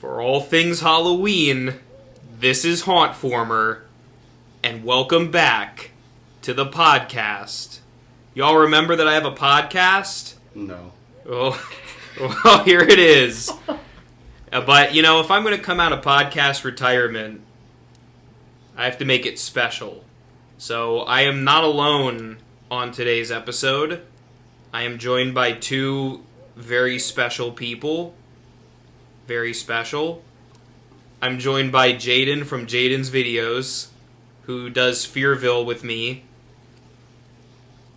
For all things Halloween, this is Hauntformer, and welcome back to the podcast. Y'all remember that I have a podcast? No. Oh, well, here it is. But, you know, if I'm going to come out of podcast retirement, I have to make it special. So I am not alone on today's episode. I am joined by two very special people. Very special. I'm joined by Jaden from Jaden's Videos, who does Fearville with me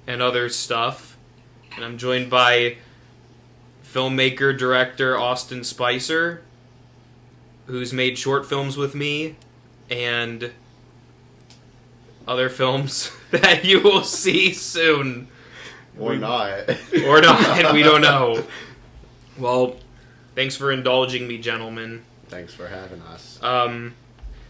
and other stuff. And I'm joined by filmmaker, director Austin Spicer, who's made short films with me and other films that you will see soon. Or not. Or not, we don't know. Well, thanks for indulging me, gentlemen. Thanks for having us.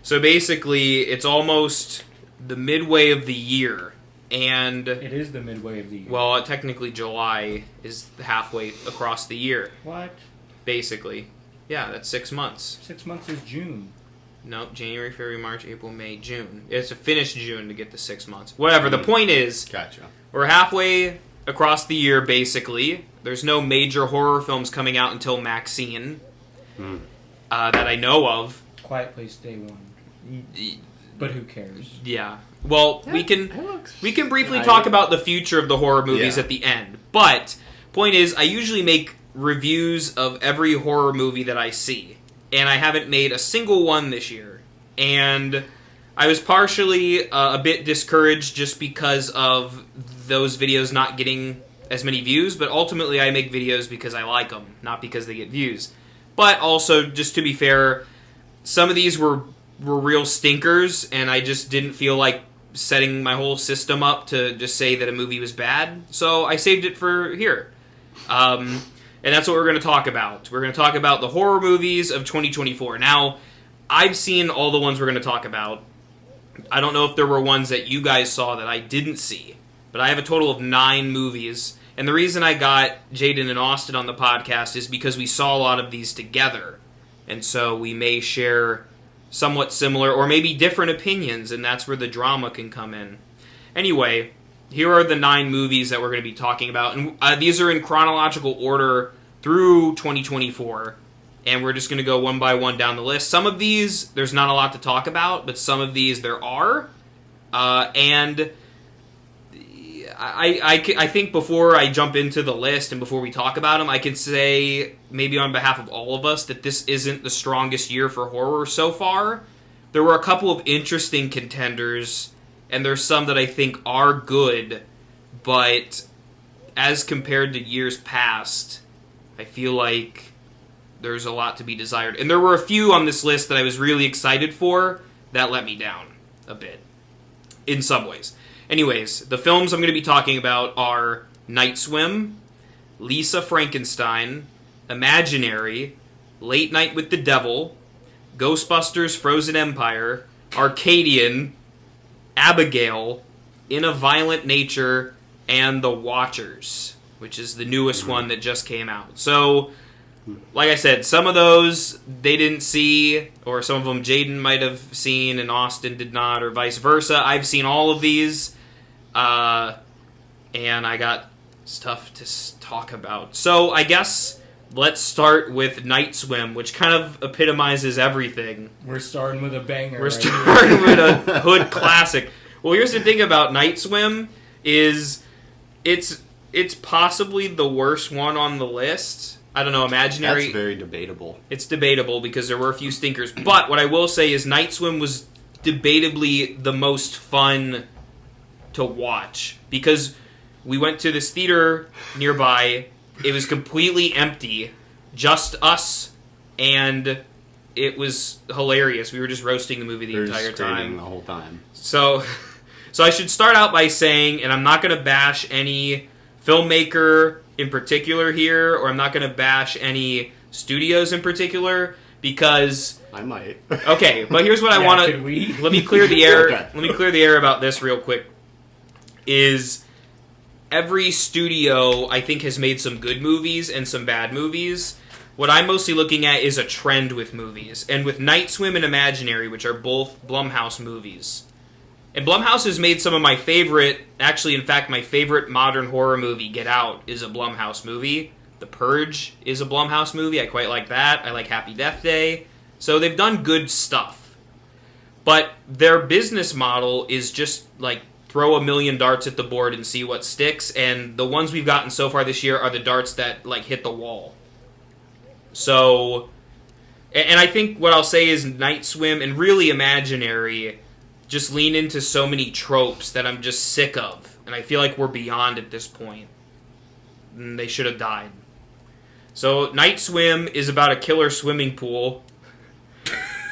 So basically, it's almost the midway of the year, and it is the midway of the year. Well, technically, July is halfway across the year. What? Basically, yeah, that's 6 months. 6 months is June. No, January, February, March, April, May, June. It's to finish June to get to 6 months. Whatever. The point is, gotcha. We're halfway across the year, basically. There's no major horror films coming out until Maxine that I know of. Quiet Place Day 1. But who cares? Yeah. Well, we can briefly talk about the future of the horror movies at the end. But, point is, I usually make reviews of every horror movie that I see. And I haven't made a single one this year. And I was partially a bit discouraged just because of those videos not getting as many views. But ultimately, I make videos because I like them, not because they get views. But also, just to be fair, some of these were real stinkers, and I just didn't feel like setting my whole system up to just say that a movie was bad. So I saved it for here. And that's what we're going to talk about. We're going to talk about the horror movies of 2024. Now, I've seen all the ones we're going to talk about. I don't know if there were ones that you guys saw that I didn't see, but I have a total of 9 movies. And the reason I got Jaden and Austin on the podcast is because we saw a lot of these together. And so we may share somewhat similar or maybe different opinions, and that's where the drama can come in. Anyway, here are the 9 movies that we're going to be talking about. And these are in chronological order through 2024. And we're just going to go one by one down the list. Some of these, there's not a lot to talk about, but some of these there are. And I think before I jump into the list and before we talk about them, I can say, maybe on behalf of all of us, that this isn't the strongest year for horror so far. There were a couple of interesting contenders, and there's some that I think are good, but as compared to years past, I feel like there's a lot to be desired. And there were a few on this list that I was really excited for that let me down a bit, in some ways. Anyways, the films I'm going to be talking about are Night Swim, Lisa Frankenstein, Imaginary, Late Night with the Devil, Ghostbusters Frozen Empire, Arcadian, Abigail, In a Violent Nature, and The Watchers, which is the newest one that just came out. So, like I said, some of those they didn't see, or some of them Jaden might have seen and Austin did not, or vice versa. I've seen all of these, and I got stuff to talk about. So I guess let's start with Night Swim, which kind of epitomizes everything. We're starting with a banger. We're starting with a hood classic. Well, here's the thing about Night Swim is it's possibly the worst one on the list. I don't know, Imaginary... That's very debatable. It's debatable because there were a few stinkers. But what I will say is Night Swim was debatably the most fun to watch. Because we went to this theater nearby. It was completely empty. Just us. And it was hilarious. We were just roasting the movie the entire time. The whole time. So I should start out by saying, and I'm not going to bash any filmmaker in particular here, or I'm not going to bash any studios in particular, because I might. Okay, but here's what I want to... Let me clear the air. Okay. Let me clear the air about this real quick. Is every studio, I think, has made some good movies and some bad movies. what I'm mostly looking at is a trend with movies. And with Night Swim and Imaginary, which are both Blumhouse movies. And Blumhouse has made some of my favorite, actually, in fact, my favorite modern horror movie, Get Out, is a Blumhouse movie. The Purge is a Blumhouse movie. I quite like that. I like Happy Death Day. So they've done good stuff. But their business model is just, like, throw a million darts at the board and see what sticks. And the ones we've gotten so far this year are the darts that, like, hit the wall. So, and I think what I'll say is Night Swim and really Imaginary just lean into so many tropes that I'm just sick of. And I feel like we're beyond at this point. And they should have died. So, Night Swim is about a killer swimming pool.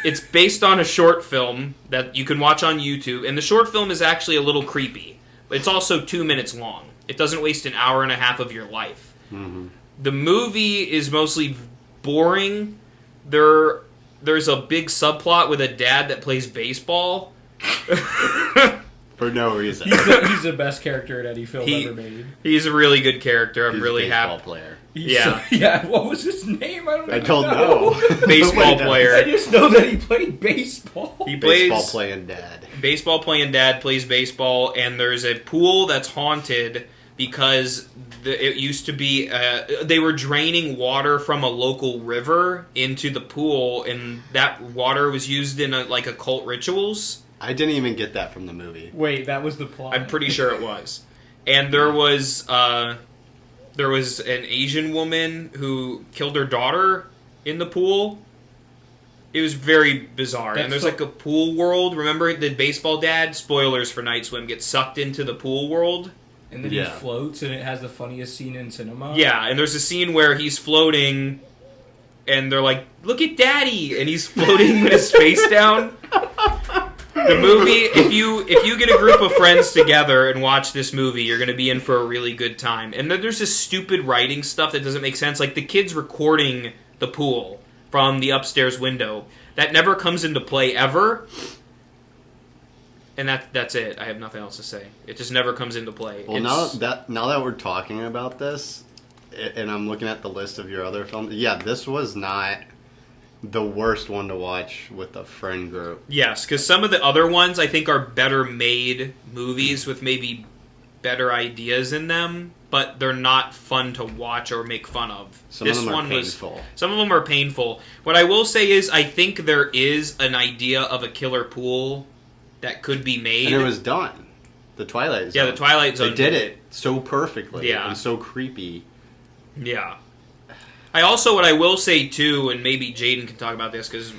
It's based on a short film that you can watch on YouTube. And the short film is actually a little creepy. But it's also 2 minutes long. It doesn't waste an hour and a half of your life. Mm-hmm. The movie is mostly boring. There's a big subplot with a dad that plays baseball. For no reason. He's the best character in any film ever made. He's a really good character. I'm really happy. Player. Yeah. What was his name? I don't know. Baseball player. I just know that he played baseball. He plays baseball playing dad. Baseball playing dad plays baseball, and there's a pool that's haunted because it used to be they were draining water from a local river into the pool, and that water was used in occult rituals. I didn't even get that from the movie. Wait, that was the plot? I'm pretty sure it was. And there was an Asian woman who killed her daughter in the pool. It was very bizarre. And there's a pool world. Remember the baseball dad? Spoilers for Night Swim. Gets sucked into the pool world. And then he floats, and it has the funniest scene in cinema. Yeah, and there's a scene where he's floating, and they're like, "Look at Daddy!" And he's floating with his face down. The movie, if you get a group of friends together and watch this movie, you're going to be in for a really good time. And then there's this stupid writing stuff that doesn't make sense. Like the kids recording the pool from the upstairs window. That never comes into play ever. And that's it. I have nothing else to say. It just never comes into play. Well, now that we're talking about this, and I'm looking at the list of your other films, this was not the worst one to watch with a friend group. Yes, because some of the other ones I think are better made movies with maybe better ideas in them, but they're not fun to watch or make fun of. Some of them are painful. Some of them are painful. What I will say is I think there is an idea of a killer pool that could be made. And it was done. The Twilight Zone. Yeah, the Twilight Zone. They did it so perfectly and so creepy. Yeah. What I will say too, and maybe Jaden can talk about this, because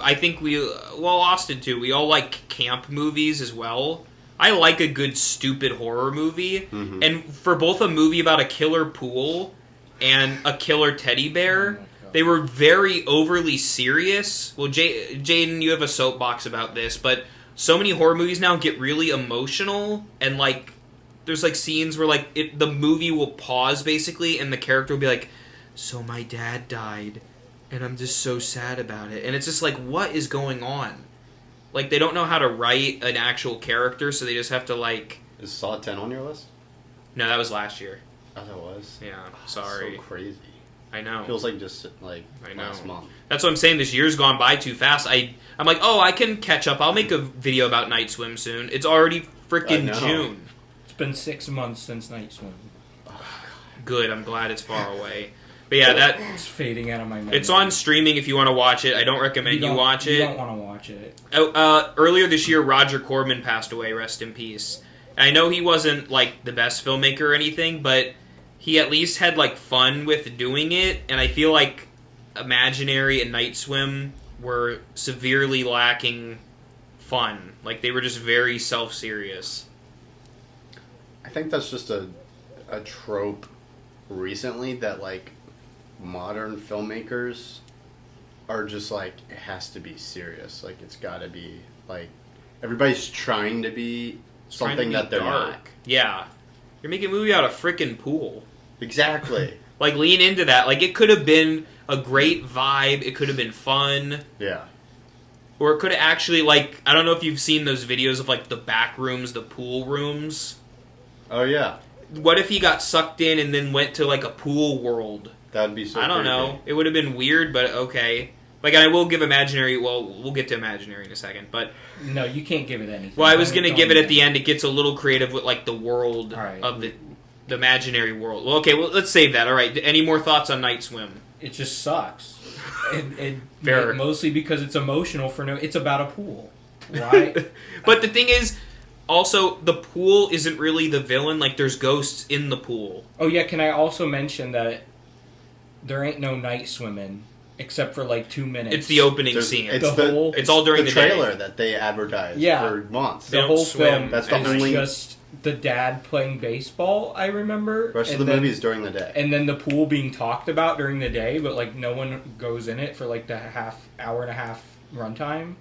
I think Austin too, we all like camp movies as well. I like a good stupid horror movie, and for both a movie about a killer pool and a killer teddy bear, they were very overly serious. Well, Jaden, you have a soapbox about this, but so many horror movies now get really emotional, and there's scenes where the movie will pause basically, and the character will be like, "So my dad died, and I'm just so sad about it." And it's just what is going on? They don't know how to write an actual character, so they just have to Is Saw 10 on your list? No, that was last year. Oh, that was? Yeah, sorry. So crazy. I know. Feels like just last month. That's what I'm saying. This year's gone by too fast. I'm like, I can catch up. I'll make a video about Night Swim soon. It's already freaking June. It's been 6 months since Night Swim. Good. I'm glad it's far away. But yeah, it's fading out of my memory. It's on streaming if you want to watch it. I don't recommend you watch it. You don't want to watch it. Earlier this year, Roger Corman passed away. Rest in peace. I know he wasn't the best filmmaker or anything, but he at least had fun with doing it. And I feel like Imaginary and Night Swim were severely lacking fun. They were just very self-serious. I think that's just a trope recently that modern filmmakers are just it has to be serious. It's got to be everybody's trying to be something that they're not. Yeah, you're making a movie out of frickin' pool. Exactly. Lean into that. It could have been a great vibe. It could have been fun. Yeah. Or it could have actually I don't know if you've seen those videos of the back rooms, the pool rooms. Oh yeah. What if he got sucked in and then went to a pool world That would be so I don't creepy. know. It would have been weird, but okay. Like, I will give Imaginary... Well, we'll get to Imaginary in a second, but... No, you can't give it anything. Well, I was going to give it at the end. It gets a little creative with, like, the world right. of the imaginary world. Well, okay, well, let's save that. All right, any more thoughts on Night Swim? It just sucks. Fair. Mostly because it's emotional for no... It's about a pool, right? But the thing is, also, the pool isn't really the villain. Like, there's ghosts in the pool. Oh, yeah, can I also mention that there ain't no night swimming... Except for like 2 minutes. It's the opening scene. It's all during the trailer day. that they advertised for months. The whole film That's the is only... just the dad playing baseball, I remember. The rest of the movie is during the day. And then the pool being talked about during the day, but like no one goes in it for like the hour and a half runtime.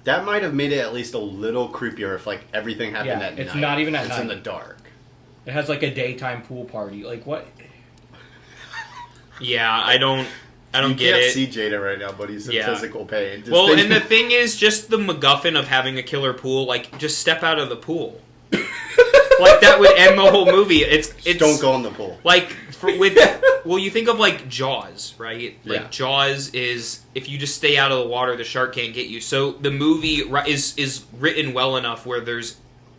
That might have made it at least a little creepier if like everything happened at night. It's not even at night. It's in the dark. It has like a daytime pool party. Like what? Yeah, I don't get it. You can't see Jaden right now, but he's in physical pain. And the thing is, just the MacGuffin of having a killer pool, like, just step out of the pool. Like, that would end the whole movie. It's don't go in the pool. Like, well, you think of, like, Jaws, right? Like, Jaws is, if you just stay out of the water, the shark can't get you. So, the movie is written well enough where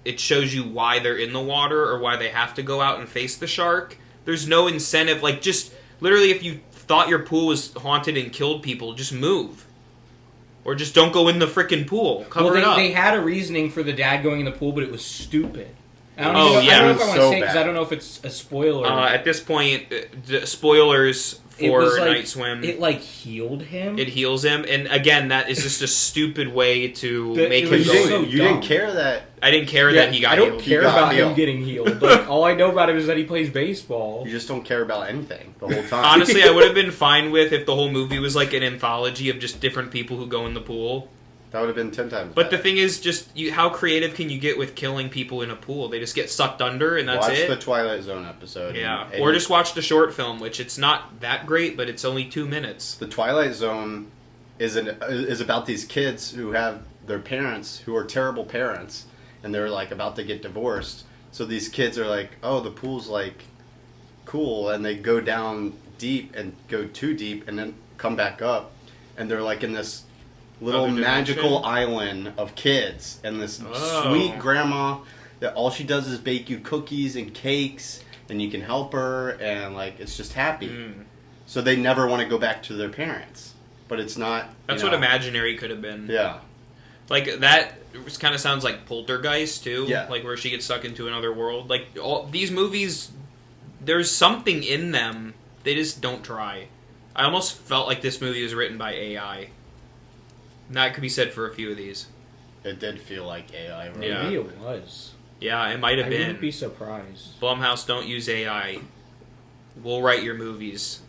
it shows you why they're in the water or why they have to go out and face the shark. There's no incentive, like, just, literally, if you thought your pool was haunted and killed people, just move. Or just don't go in the frickin' pool. Cover it up. They had a reasoning for the dad going in the pool, but it was stupid. I don't Oh, know, yeah. I don't know if I want to So say it because bad. I don't know if it's a spoiler. At this point, spoilers for Night Swim. It like healed him. It heals him, and again, that is just a stupid way to make him was go. so You dumb. didn't care that... I didn't care that he got I don't healed. care He got about him healed. getting healed. Like, all I know about him is that he plays baseball. You just don't care about anything the whole time. Honestly, I would have been fine with if the whole movie was like an anthology of just different people who go in the pool. That would have been 10 times But better. the thing is, how creative can you get with killing people in a pool? They just get sucked under, and that's watch it. the Twilight Zone episode. Yeah, and or just watch the short film, which it's not that great, but it's only 2 minutes. The Twilight Zone is about these kids who have their parents who are terrible parents, and they're like about to get divorced. So these kids are like, "Oh, the pool's like cool," and they go down deep and go too deep, and then come back up, and they're like in this little Other magical dimension? island of kids, and this Oh. sweet grandma that all she does is bake you cookies and cakes, and you can help her, and like it's just happy. So they never want to go back to their parents, but it's not. That's what Imaginary could have been. Yeah, Like, that kind of sounds like Poltergeist, too. Yeah. Like, where she gets sucked into another world. Like, all these movies, there's something in them. They just don't try. I almost felt like this movie was written by AI. And that could be said for a few of these. it did feel like AI. Right? Yeah. Maybe it was. Yeah, it might have I been. wouldn't be surprised. Blumhouse, don't use AI. We'll write your movies.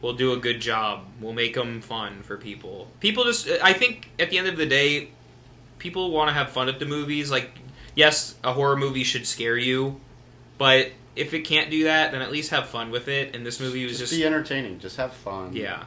We'll do a good job. We'll make them fun for people. People just... I think, at the end of the day, people want to have fun at the movies. Like, yes, a horror movie should scare you, but if it can't do that, then at least have fun with it. And this movie was Just just... be entertaining. Just have fun. Yeah.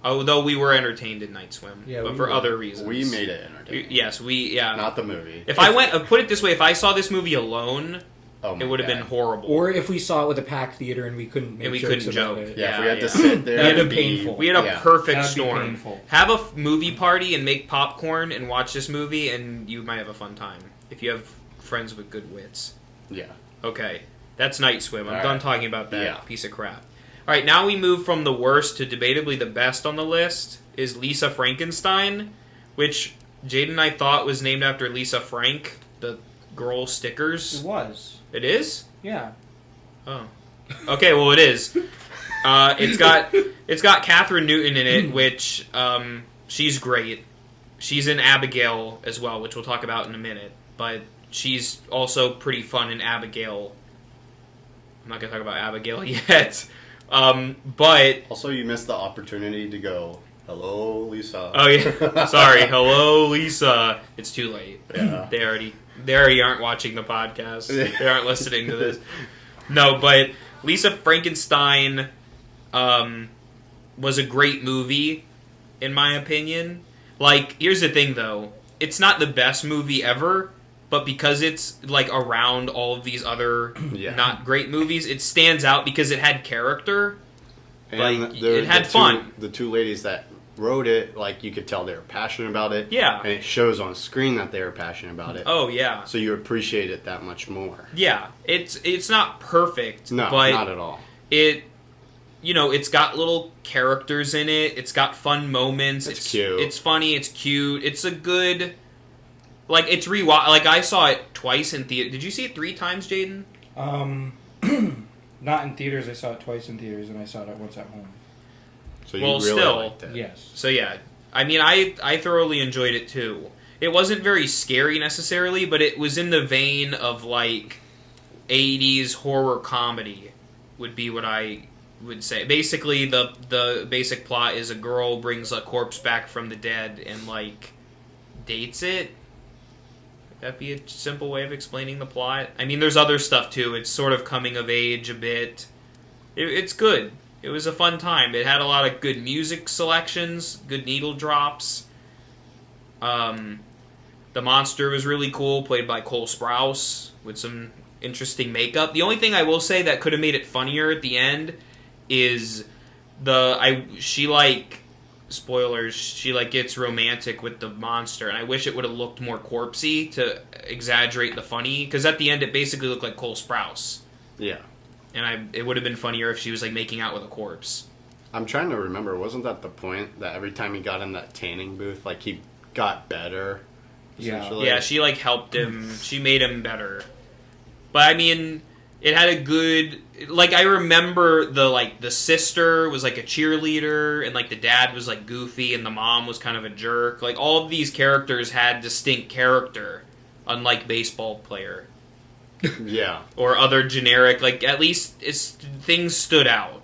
Although we were entertained in Night Swim, Yeah, but we for were. other reasons. We made it entertaining. Yes, yeah. Not the movie. If I went... put it this way, if I saw this movie alone, Oh my it would have God. been horrible. Or if we saw it with a packed theater and we couldn't make And we jokes couldn't about joke. it. Yeah, if we Yeah, had to yeah. sit there, That'd and be be painful. We had a Yeah. perfect That'd be storm. painful. Have a movie party and make popcorn and watch this movie, and you might have a fun time if you have friends with good wits. Yeah. Okay, that's Night Swim. I'm All done right. talking about that Yeah. piece of crap. All right, now we move from the worst to debatably the best on the list is Lisa Frankenstein, which Jaden and I thought was named after Lisa Frank, the girl It stickers. was. It is? Yeah. Oh. Okay, well it is. It's got Catherine Newton in it, which she's great. She's in Abigail as well, which we'll talk about in a minute. But she's also pretty fun in Abigail. I'm not gonna talk about Abigail yet. But Also, you missed the opportunity to go, "Hello, Lisa." oh yeah, sorry. Hello, Lisa. It's too late. Yeah. They already aren't watching the podcast. They aren't listening to this. No, but Lisa Frankenstein was a great movie, in my opinion. Like, here's the thing, though. It's not the best movie ever, but because it's, like, around all of these other Yeah. not great movies, it stands out because it had character. And it had fun. The two ladies that wrote it, like, you could tell they were passionate about it. Yeah. And it shows on screen that they were passionate about it. Oh, yeah. So you appreciate it that much more. Yeah. It's not perfect. No, but not at all. It's got little characters in it. It's got fun moments. It's cute. It's funny. It's cute. It's a good... Like, it's rewatch. Like, I saw it twice in theater. Did you see it 3 times, Jaden? Not in theaters. I saw it twice in theaters, and I saw it once at home. So you really liked it. Yes. So, yeah. I mean, I thoroughly enjoyed it, too. It wasn't very scary, necessarily, but it was in the vein of, like, 80s horror comedy, would be what I would say. Basically, the basic plot is a girl brings a corpse back from the dead and, like, dates it. That'd be a simple way of explaining the plot. I mean, there's other stuff, too. It's sort of coming of age a bit. It's good. It was a fun time. It had a lot of good music selections, good needle drops. The monster was really cool, played by Cole Sprouse, with some interesting makeup. The only thing I will say that could have made it funnier at the end is spoilers, she gets romantic with the monster, and I wish it would have looked more corpsey to exaggerate the funny, because at the end it basically looked like Cole Sprouse. Yeah. And it would have been funnier if she was making out with a corpse. I'm trying to remember, wasn't that the point that every time he got in that tanning booth, he got better? Yeah, she helped him. She made him better. But I mean, it had a good... I remember the sister was a cheerleader, and the dad was goofy, and the mom was kind of a jerk. All of these characters had distinct character, unlike baseball player. Yeah. Or other generic, at least things stood out,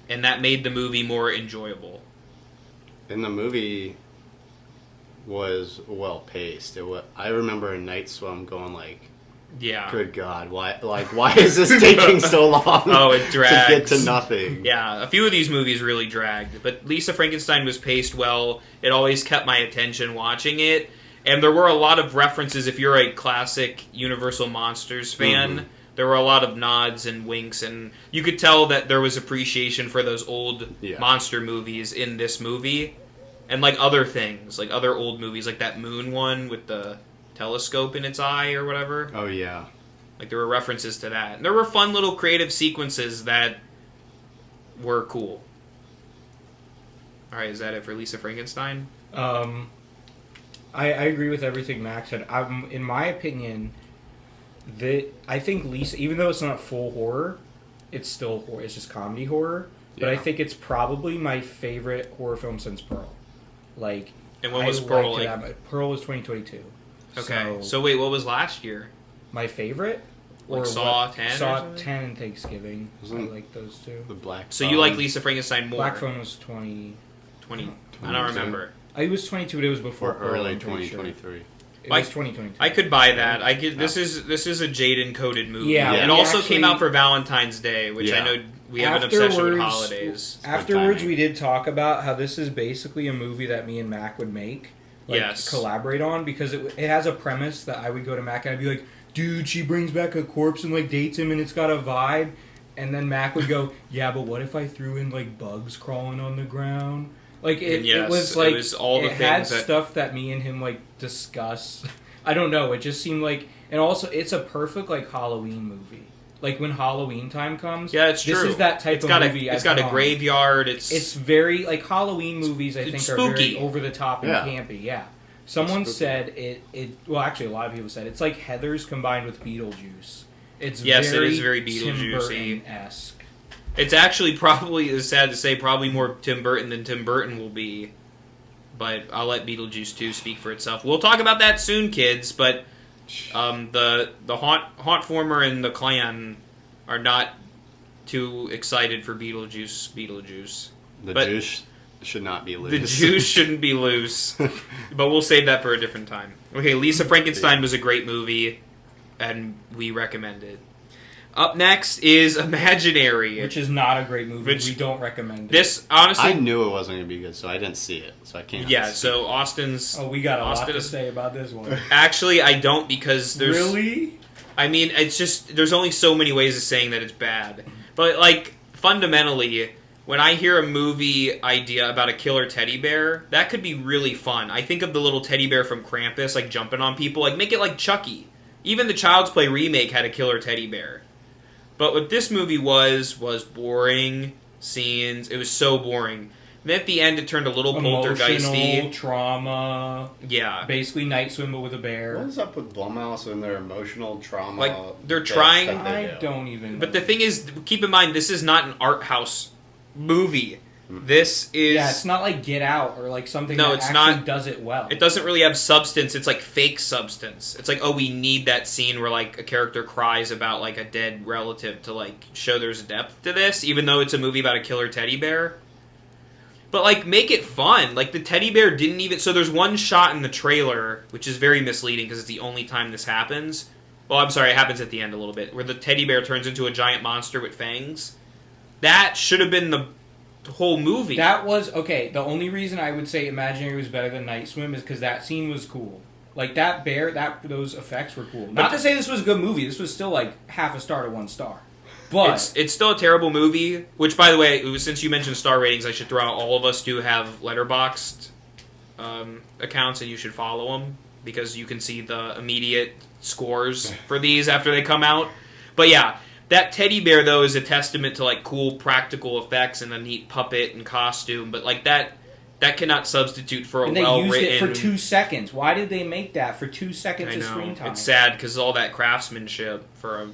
and that made the movie more enjoyable. And the movie was well paced. I remember a Night Swim going yeah. Good God, why is this taking so long? Oh, it drags. To get to nothing. Yeah, a few of these movies really dragged, but Lisa Frankenstein was paced well. It always kept my attention watching it, and there were a lot of references. If you're a classic Universal Monsters fan, there were a lot of nods and winks, and you could tell that there was appreciation for those old monster movies in this movie, and other things, other old movies, that Moon one with the telescope in its eye or whatever. Oh, yeah. There were references to that. And there were fun little creative sequences that were cool. Alright, is that it for Lisa Frankenstein? I agree with everything Max said. In my opinion, I think Lisa, even though it's not full horror, it's still horror. It's just comedy horror. But I think it's probably my favorite horror film since Pearl. And when was Pearl? Pearl was 2022. Okay. So wait, what was last year? My favorite? Saw 10? Saw 10 and Thanksgiving. I like those two. The Black So you like Lisa Frankenstein more? Black Phone was 20... I don't remember. It was 22, but it was before Pearl. Or early 2023. It was 2022. I could buy that. This is a Jaden coded movie. Yeah. It also came out for Valentine's Day, which I know we have an obsession with holidays. Afterwards, we did talk about how this is basically a movie that me and Mac would make. Collaborate on, because it has a premise that I would go to Mac and I'd be like, dude, she brings back a corpse and dates him and it's got a vibe, and then Mac would go, yeah, but what if I threw in bugs crawling on the ground? It was all the things had stuff that me and him discuss. I don't know, it just seemed and also it's a perfect Halloween movie. When Halloween time comes, it's true. This is that type of movie. It's got a graveyard. It's very Halloween movies. I think are spooky. very over the top and campy. Yeah, someone said it. Well, actually, a lot of people said it's like Heathers combined with Beetlejuice. It is very Beetlejuice-esque. It's actually probably, it's sad to say, probably more Tim Burton than Tim Burton will be. But I'll let Beetlejuice 2 speak for itself. We'll talk about that soon, kids. But the hauntformer and the clan are not too excited for Beetlejuice. The juice should not be loose. The juice shouldn't be loose. But we'll save that for a different time. Okay, Lisa Frankenstein was a great movie, and we recommend it. Up next is Imaginary, which is not a great movie. We don't recommend it. This, honestly, I knew it wasn't going to be good, so I didn't see it, so I can't. Yeah, so Austin's. Oh, we got a lot to say about this one. Actually, I don't, because there's. Really? I mean, it's just there's only so many ways of saying that it's bad, but fundamentally, when I hear a movie idea about a killer teddy bear, that could be really fun. I think of the little teddy bear from Krampus, like, jumping on people. Like, make it like Chucky. Even the Child's Play remake had a killer teddy bear. But what this movie was boring scenes. It was so boring. And then at the end, it turned a little poltergeisty. Emotional trauma. Yeah. Basically Night Swim, but with a bear. What is up with Blumhouse and their emotional trauma? Like, they're trying... I don't even know. But the thing is, keep in mind, this is not an art house movie. This is... Yeah, it's not like Get Out or like something that actually does it well. It doesn't really have substance. It's like fake substance. It's like, oh, we need that scene where like a character cries about like a dead relative to like show there's depth to this, even though it's a movie about a killer teddy bear. But like, make it fun. Like, the teddy bear didn't even... So there's one shot in the trailer, which is very misleading because it's the only time this happens. Well, I'm sorry, it happens at the end a little bit, where the teddy bear turns into a giant monster with fangs. That should have been the whole movie. That was... Okay, the only reason I would say Imaginary was better than Night Swim is because that scene was cool. Like, that bear, those effects were cool. Not to say this was a good movie. This was still, like, half a star to 1 star. But... It's still a terrible movie, which, by the way, since you mentioned star ratings, I should throw out all of us do have Letterboxd accounts, and you should follow them, because you can see the immediate scores for these after they come out. But yeah, that teddy bear, though, is a testament to, like, cool practical effects and a neat puppet and costume, but, like, that cannot substitute for a well-written... And they used it for 2 seconds. Why did they make that for 2 seconds of screen time? It's sad, because all that craftsmanship for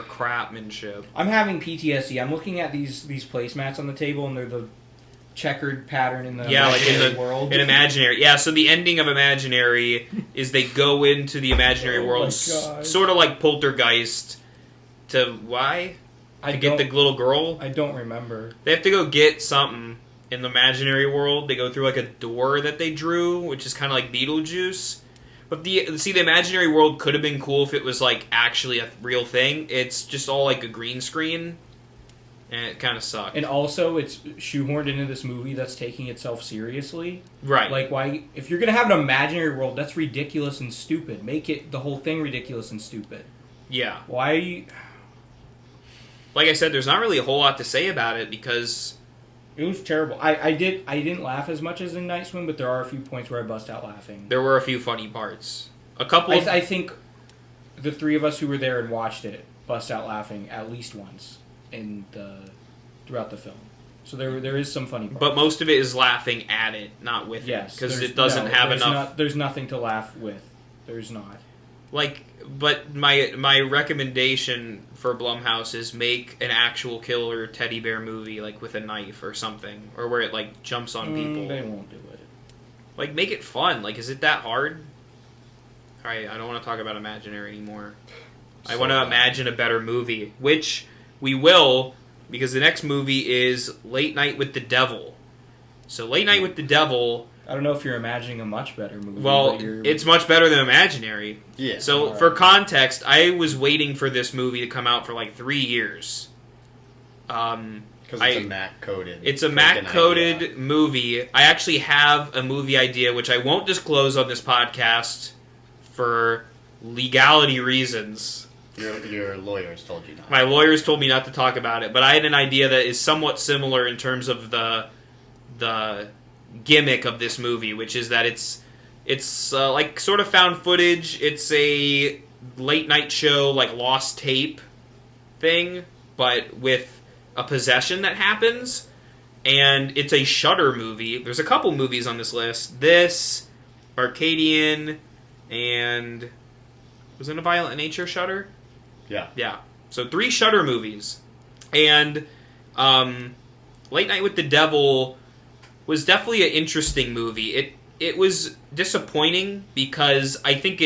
crapmanship. I'm having PTSD. I'm looking at these placemats on the table, and they're the checkered pattern in the imaginary world. In Imaginary. Yeah, so the ending of Imaginary is they go into the imaginary world, sort of like Poltergeist, to why? To get the little girl? I don't remember. They have to go get something in the imaginary world. They go through like a door that they drew, which is kind of like Beetlejuice. But the imaginary world could have been cool if it was, like, actually a real thing. It's just all, like, a green screen, and it kind of sucked. And also, it's shoehorned into this movie that's taking itself seriously. Right. Like, why... If you're going to have an imaginary world, that's ridiculous and stupid. Make it the whole thing ridiculous and stupid. Yeah. Why... Like I said, there's not really a whole lot to say about it, because... It was terrible. I didn't laugh as much as in Night Swim, but there are a few points where I bust out laughing. There were a few funny parts. A couple I think the 3 of us who were there and watched it bust out laughing at least once throughout the film. So there is some funny parts. But most of it is laughing at it, not with it. Because it doesn't have enough... There's nothing to laugh with. There's not. Like, but my recommendation for Blumhouse is make an actual killer teddy bear movie, like with a knife or something, or where it like jumps on people. They won't do it. Like, make it fun. Like, is it that hard? All right, I don't want to talk about Imaginary anymore. I want to imagine a better movie, which we will, because the next movie is Late Night with the Devil. So, Late Night with the Devil... I don't know if you're imagining a much better movie. Well, it's much better than Imaginary. Yeah. So, for context, I was waiting for this movie to come out for like 3 years. Because it's a Mac-coded. It's a Mac-coded movie. I actually have a movie idea, which I won't disclose on this podcast for legality reasons. Your lawyers told you not. My lawyers told me not to talk about it, but I had an idea that is somewhat similar in terms of the gimmick of this movie, which is that it's like sort of found footage. It's a late night show, like lost tape thing, but with a possession that happens, and it's a Shudder movie. There's a couple movies on this list. This, Arcadian, and was it a Violent Nature Shudder? Yeah. So 3 Shudder movies, and Late Night with the Devil was definitely an interesting movie. It was disappointing because I think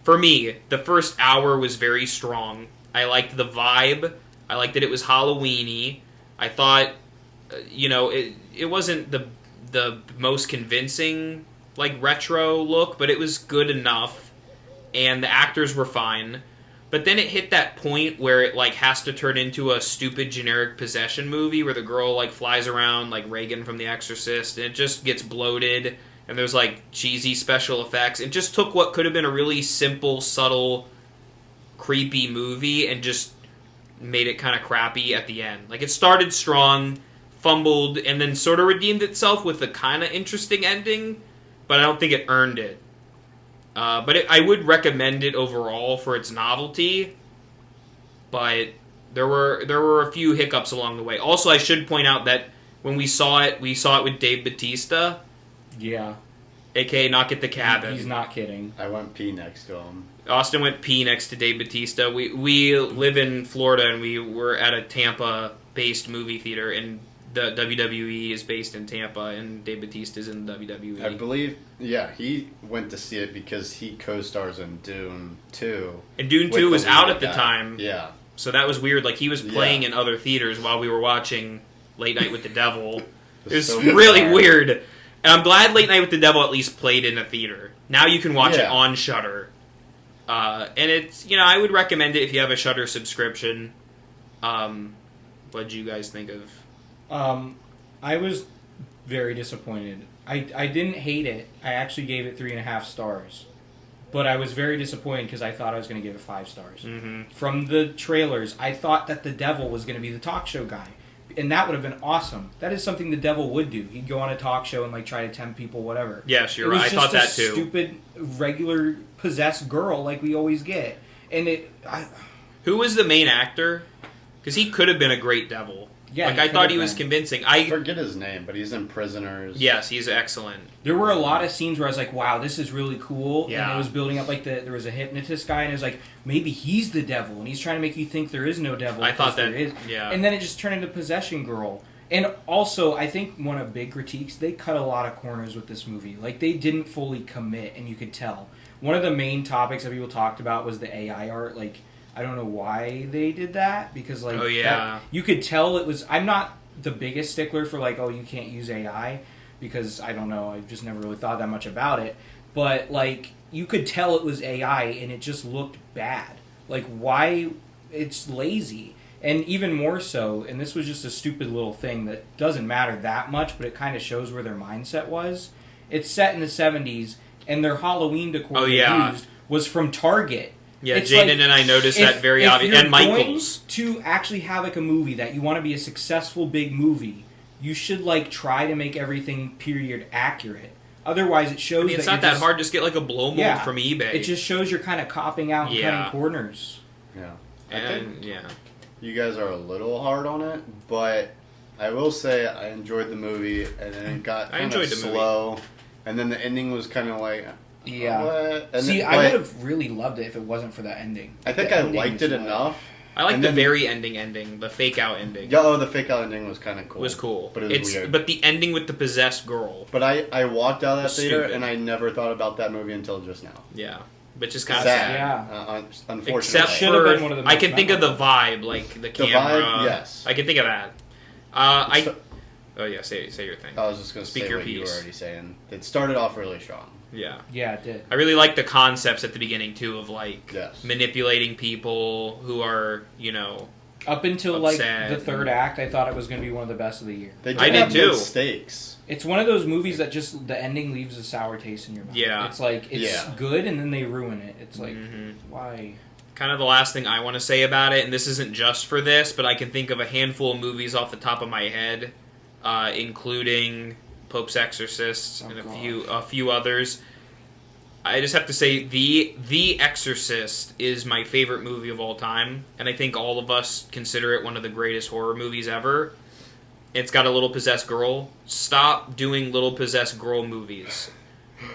for me, the first hour was very strong. I liked the vibe. I liked that it was Halloween-y. I thought, it wasn't the most convincing, like, retro look, but it was good enough, and the actors were fine. But then it hit that point where it, like, has to turn into a stupid generic possession movie where the girl, like, flies around like Reagan from The Exorcist, and it just gets bloated, and there's, like, cheesy special effects. It just took what could have been a really simple, subtle, creepy movie and just made it kind of crappy at the end. Like, it started strong, fumbled and then sort of redeemed itself with a kind of interesting ending, but I don't think it earned it. I would recommend it overall for its novelty, but there were a few hiccups along the way. Also, I should point out that when we saw it with Dave Bautista. Yeah. A.K.A. Knock at the Cabin. He's not kidding. I went pee next to him. Austin went pee next to Dave Bautista. We live in Florida, and we were at a Tampa-based movie theater, and the WWE is based in Tampa, and Dave Bautista is in the WWE. I believe, yeah, he went to see it because he co-stars in Dune 2. And Dune 2 was out at the time. Yeah. So that was weird. Like, he was playing in other theaters while we were watching Late Night with the Devil. It was so really weird. And I'm glad Late Night with the Devil at least played in a theater. Now you can watch it on Shudder. And it's, I would recommend it if you have a Shudder subscription. What did you guys think of? I was very disappointed. I didn't hate it. I actually gave it 3.5 stars. But I was very disappointed because I thought I was going to give it 5 stars. Mm-hmm. From the trailers, I thought that the devil was going to be the talk show guy. And that would have been awesome. That is something the devil would do. He'd go on a talk show and like try to tempt people, whatever. Yes, you're right. I thought that too. It was just a stupid, regular, possessed girl like we always get. And who was the main actor? Because he could have been a great devil. Yeah, I thought he was convincing. I forget his name, but he's in Prisoners. Yes, he's excellent. There were a lot of scenes where I was like, wow, this is really cool. Yeah. And it was building up like there was a hypnotist guy, and it was like, maybe he's the devil, and he's trying to make you think there is no devil. I thought that, there is. yeah. And then it just turned into Possession Girl. And also, I think one of the big critiques, they cut a lot of corners with this movie. Like, they didn't fully commit, and you could tell. One of the main topics that people talked about was the AI art. Like, I don't know why they did that, because, like, you could tell it was... I'm not the biggest stickler for, like, oh, you can't use AI, because, I don't know, I just never really thought that much about it. But, like, you could tell it was AI, and it just looked bad. Like, why... It's lazy. And even more so, and this was just a stupid little thing that doesn't matter that much, but it kind of shows where their mindset was. It's set in the 70s, and their Halloween decor they used was from Target. Yeah, Jaden like, and I noticed that very obvious. And Michaels. To actually have like a movie that you want to be a successful big movie, you should like try to make everything period accurate. Otherwise, it shows it's not that hard. Just get like a blow mold from eBay. It just shows you're kind of copping out and cutting corners. Yeah. And you guys are a little hard on it, but I will say I enjoyed the movie, and then it got kind of slow, and then the ending was kind of like, what? And see, I would have really loved it if it wasn't for that ending. I think I liked it enough. I like the very ending, the fake out ending. Yeah, the fake out ending was kind of cool. It was cool, but it was weird. But the ending with the possessed girl. But I walked out of that theater, and I never thought about that movie until just now. Yeah. Which is kind of sad. Yeah. Unfortunately. Except for, one of the I can think of the vibe, like the camera. The vibe, yes. I can think of that. Say your thing. I was just going to say what you were already saying. It started off really strong. Yeah. Yeah, it did. I really like the concepts at the beginning, too, of, like, manipulating people who are, up until, upset. like, the third act, I thought it was going to be one of the best of the year. I did, too. Stakes. It's one of those movies that just, the ending leaves a sour taste in your mouth. Yeah. It's like, it's good, and then they ruin it. It's like, why? Kind of the last thing I want to say about it, and this isn't just for this, but I can think of a handful of movies off the top of my head, including Pope's Exorcist and a few others. I just have to say, The Exorcist is my favorite movie of all time, and I think all of us consider it one of the greatest horror movies ever. It's got a little possessed girl. Stop doing little possessed girl movies.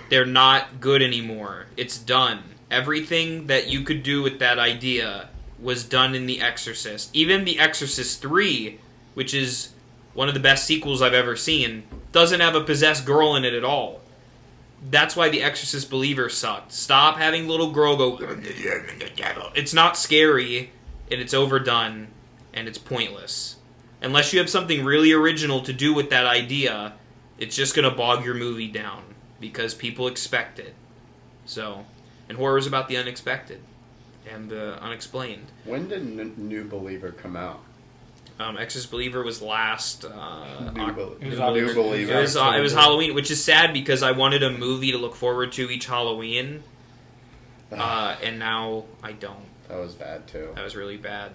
They're not good anymore. It's done. Everything that you could do with that idea was done in The Exorcist. Even The Exorcist 3, which is one of the best sequels I've ever seen, doesn't have a possessed girl in it at all. That's why The Exorcist Believer sucked. Stop having little girl go... It's not scary, and it's overdone, and it's pointless. Unless you have something really original to do with that idea, it's just going to bog your movie down, because people expect it. So, and horror is about the unexpected, and the unexplained. When did New Believer come out? Exorcist Believer was last... New Believer. It was Halloween, which is sad because I wanted a movie to look forward to each Halloween, and now I don't. That was bad, too. That was really bad.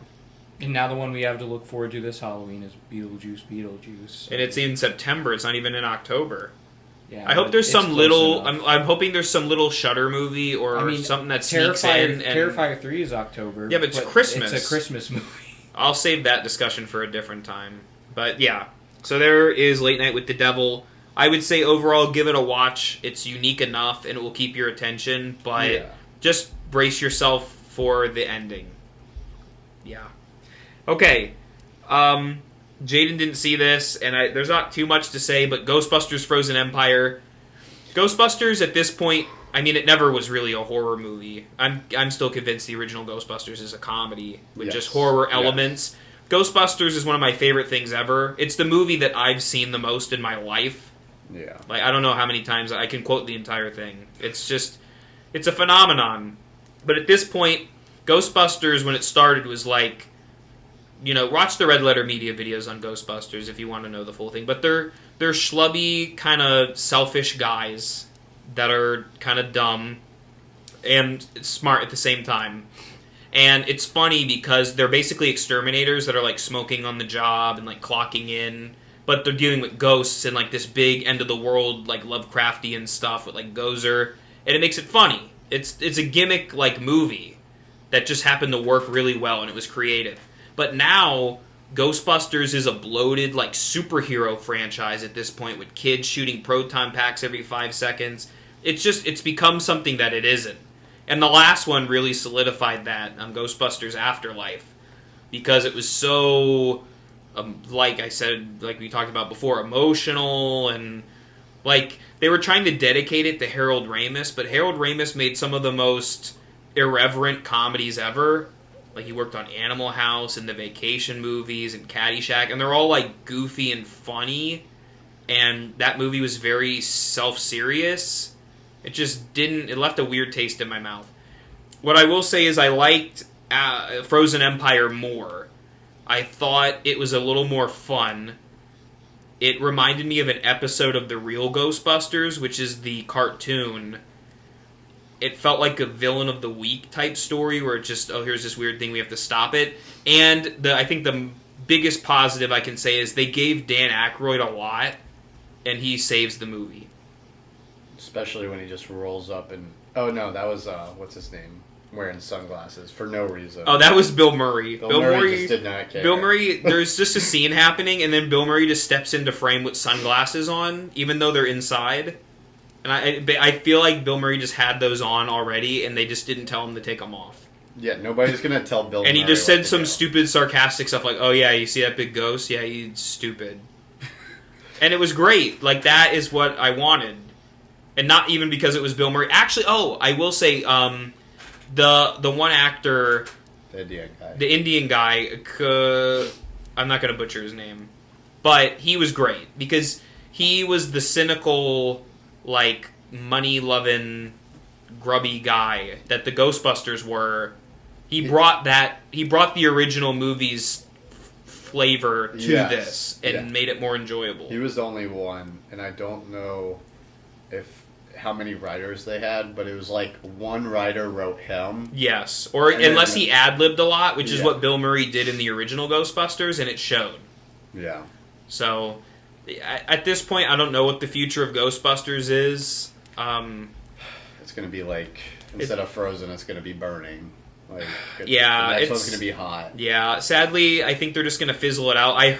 And now the one we have to look forward to this Halloween is Beetlejuice. And it's in September. It's not even in October. Yeah, I hope there's some little... I'm hoping there's some little Shudder movie or something that sneaks in. Terrifier 3 is October. Yeah, but it's Christmas. It's a Christmas movie. I'll save that discussion for a different time. But yeah, so there is Late Night with the Devil. I would say overall give it a watch. It's unique enough and it will keep your attention, but just brace yourself for the ending. Yeah. Okay. Jaden didn't see this, and there's not too much to say, but Ghostbusters Frozen Empire. Ghostbusters at this point, I mean, it never was really a horror movie. I'm still convinced the original Ghostbusters is a comedy with just horror elements. Ghostbusters is one of my favorite things ever. It's the movie that I've seen the most in my life. Yeah. Like, I don't know how many times I can quote the entire thing. It's a phenomenon. But at this point, Ghostbusters, when it started, was like... watch the Red Letter Media videos on Ghostbusters if you want to know the full thing. But they're schlubby, kind of selfish guys that are kind of dumb and smart at the same time. And it's funny because they're basically exterminators that are like smoking on the job and like clocking in, but they're dealing with ghosts and like this big end of the world like Lovecraftian stuff with like Gozer, and it makes it funny. It's a gimmick like movie that just happened to work really well and it was creative. But now, Ghostbusters is a bloated, like, superhero franchise at this point with kids shooting proton packs every 5 seconds. It's become something that it isn't. And the last one really solidified that, Ghostbusters Afterlife. Because it was so, like I said, like we talked about before, emotional and, like, they were trying to dedicate it to Harold Ramis, but Harold Ramis made some of the most irreverent comedies ever. Like, he worked on Animal House and the Vacation movies and Caddyshack, and they're all, like, goofy and funny, and that movie was very self-serious. It left a weird taste in my mouth. What I will say is I liked Frozen Empire more. I thought it was a little more fun. It reminded me of an episode of The Real Ghostbusters, which is the cartoon. It felt like a villain of the week type story where it just, here's this weird thing, we have to stop it. And I think the biggest positive I can say is they gave Dan Aykroyd a lot, and he saves the movie. Especially when he just rolls up and... Oh, no, that was, what's his name? Wearing sunglasses for no reason. Oh, that was Bill Murray. Bill Murray just did not care. Bill Murray, there's just a scene happening, and then Bill Murray just steps into frame with sunglasses on, even though they're inside. And I feel like Bill Murray just had those on already, and they just didn't tell him to take them off. Yeah, nobody's going to tell Bill Murray. And he just said some stupid, sarcastic stuff like, oh yeah, you see that big ghost? Yeah, he's stupid. And it was great. Like, that is what I wanted. And not even because it was Bill Murray. Actually, I will say, the one actor... The Indian guy. I'm not going to butcher his name. But he was great, because he was the cynical... like, money-loving, grubby guy that the Ghostbusters were. He brought the original movie's flavor to this and made it more enjoyable. He was the only one, and I don't know how many writers they had, but it was like one writer wrote him. Yes, or unless he ad-libbed a lot, which is what Bill Murray did in the original Ghostbusters, and it showed. Yeah. So... at this point, I don't know what the future of Ghostbusters is. It's going to be like, instead of frozen, it's going to be burning. Like, yeah, the next one's going to be hot. Yeah, sadly, I think they're just going to fizzle it out. I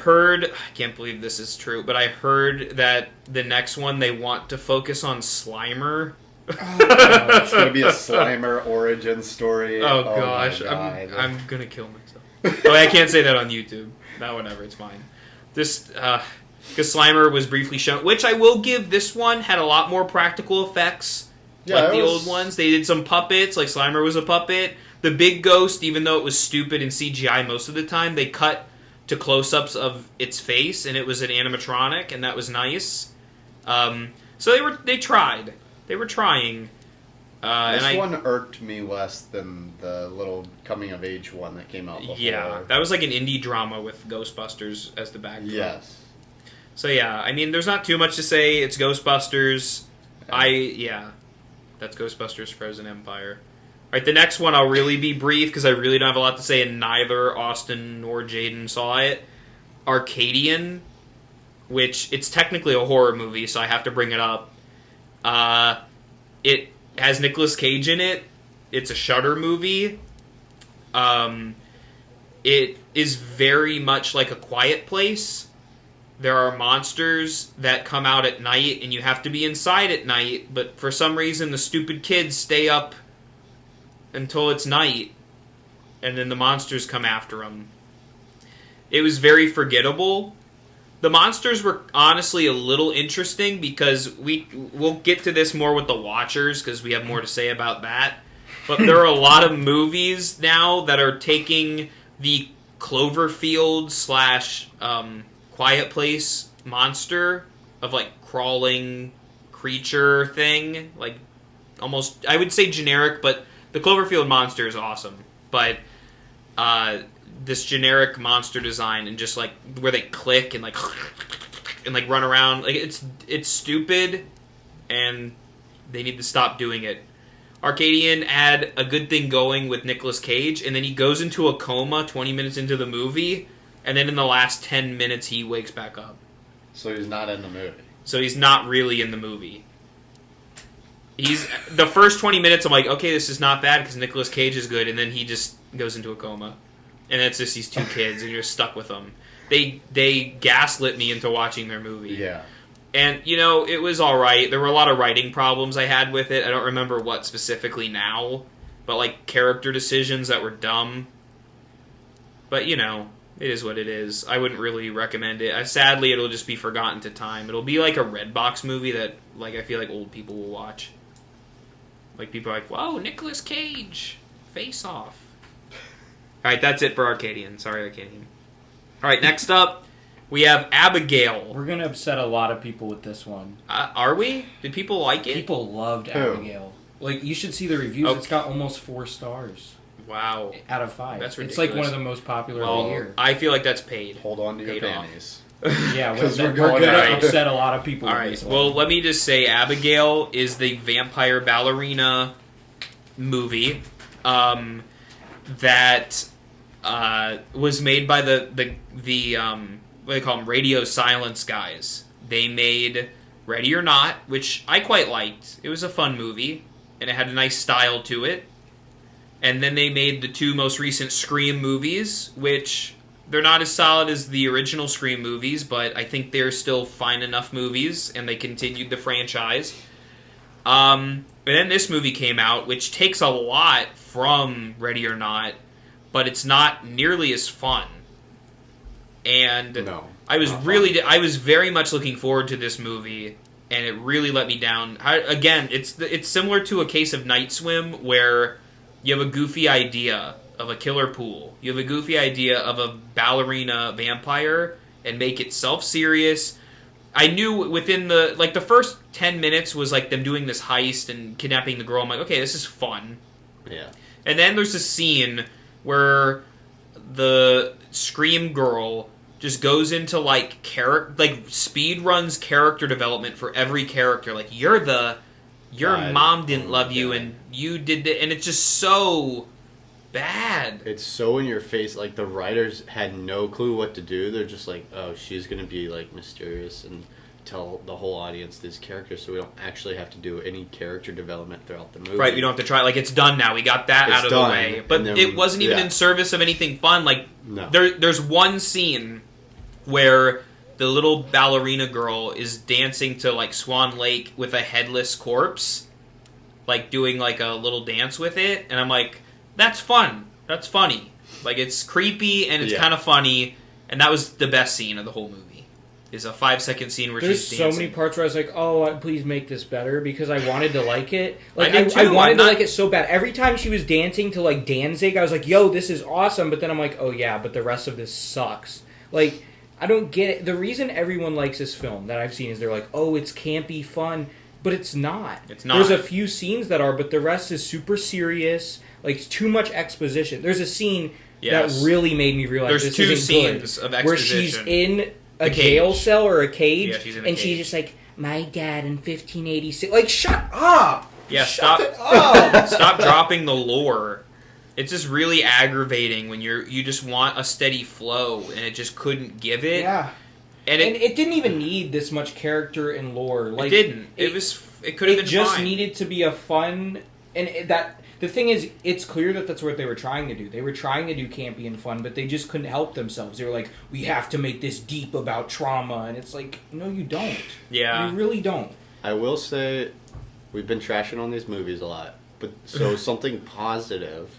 can't believe this is true, but I heard that the next one they want to focus on Slimer. It's going to be a Slimer origin story. Oh gosh, I'm going to kill myself. Oh, I can't say that on YouTube. No, whatever, it's fine. Because Slimer was briefly shown, which I will give, this one had a lot more practical effects, like the old ones. They did some puppets, like Slimer was a puppet. The big ghost, even though it was stupid in CGI most of the time, they cut to close-ups of its face, and it was an animatronic, and that was nice. So they tried. They were trying. This one irked me less than the little coming-of-age one that came out before. Yeah, that was like an indie drama with Ghostbusters as the backdrop. Yes. So yeah, I mean, there's not too much to say. It's Ghostbusters. That's Ghostbusters Frozen Empire. Alright, the next one I'll really be brief because I really don't have a lot to say, and neither Austin nor Jaden saw it. Arcadian, which it's technically a horror movie, so I have to bring it up. It has Nicolas Cage in it. It's a Shudder movie. It is very much like A Quiet Place. There are monsters that come out at night, and you have to be inside at night, but for some reason the stupid kids stay up until it's night, and then the monsters come after them. It was very forgettable. The monsters were honestly a little interesting because we'll get to this more with the Watchers because we have more to say about that. But there are a lot of movies now that are taking the Cloverfield / Quiet Place monster of like crawling creature thing, like almost I would say generic, but the Cloverfield monster is awesome. But this generic monster design and just like where they click and like run around, like it's stupid, and they need to stop doing it. Arcadian had a good thing going with Nicolas Cage, and then he goes into a coma 20 minutes into the movie, and then in the last 10 minutes he wakes back up. So he's not in the movie. So he's not really in the movie. He's the first 20 minutes I'm like, okay, this is not bad because Nicolas Cage is good, and then he just goes into a coma. And it's just these two kids, and you're stuck with them. They gaslit me into watching their movie. Yeah. And, it was alright. There were a lot of writing problems I had with it. I don't remember what specifically now. But, like, character decisions that were dumb. But, it is what it is. I wouldn't really recommend it. Sadly, it'll just be forgotten to time. It'll be like a Redbox movie that, like, I feel like old people will watch. Like, people are like, whoa, Nicolas Cage! Face Off. Alright, that's it for Arcadian. Sorry, Arcadian. Alright, next up, we have Abigail. We're going to upset a lot of people with this one. Are we? Did people like it? People loved Abigail. Like, you should see the reviews. It's got almost 4 stars. Wow. Out of 5. That's ridiculous. It's like one of the most popular of the year. I feel like that's paid. Hold on to your panties. Yeah, we're going to upset a lot of people with this one. Well, let me just say Abigail is the vampire ballerina movie that was made by the what do they call them? Radio Silence guys. They made Ready or Not, which I quite liked. It was a fun movie, and it had a nice style to it. And then they made the 2 most recent Scream movies, which they're not as solid as the original Scream movies, but I think they're still fine enough movies, and they continued the franchise. And then this movie came out, which takes a lot from Ready or Not, but it's not nearly as fun. And no, I was very much looking forward to this movie, and it really let me down. Again, it's similar to A Case of Night Swim, where you have a goofy idea of a killer pool. You have a goofy idea of a ballerina vampire, and make it self-serious. I knew within the first 10 minutes was like them doing this heist and kidnapping the girl. I'm like, okay, this is fun. Yeah. And then there's a scene where the Scream girl just goes into speed runs character development for every character. Like, your mom didn't love you, and you did it, and it's just so bad. It's so in your face. Like, the writers had no clue what to do. They're just like, oh, she's gonna be like mysterious and tell the whole audience this character, so we don't actually have to do any character development throughout the movie. Right, we don't have to try. Like, it's done now. We got that out of the way. But then, it wasn't even in service of anything fun. Like, no. There's one scene where the little ballerina girl is dancing to, like, Swan Lake with a headless corpse. Like, doing, like, a little dance with it. And I'm like, that's fun. That's funny. Like, it's creepy and it's kind of funny. And that was the best scene of the whole movie. Is a 5-second scene where she's dancing. There's so many parts where I was like, oh, please make this better, because I wanted to like it. Like, I wanted to like it so bad. Every time she was dancing to, like, Danzig, I was like, yo, this is awesome. But then I'm like, oh, yeah, but the rest of this sucks. Like, I don't get it. The reason everyone likes this film that I've seen is they're like, oh, it's campy, fun. But it's not. It's not. There's a few scenes that are, but the rest is super serious. Like, it's too much exposition. There's a scene that really made me realize this isn't scenes of exposition. Where she's in a jail cell or a cage, she's in a and cage. she's just like, my dad in 1586. Like, shut up! Yeah, Shut it up. Stop dropping the lore. It's just really aggravating when you just want a steady flow and it just couldn't give it. Yeah. And it didn't even need this much character and lore. Like, it didn't. It could have been fine. It just needed to be a fun... And the thing is, it's clear that that's what they were trying to do. They were trying to do campy and fun, but they just couldn't help themselves. They were like, we have to make this deep about trauma. And it's like, no, you don't. Yeah. You really don't. I will say, we've been trashing on these movies a lot. But so something positive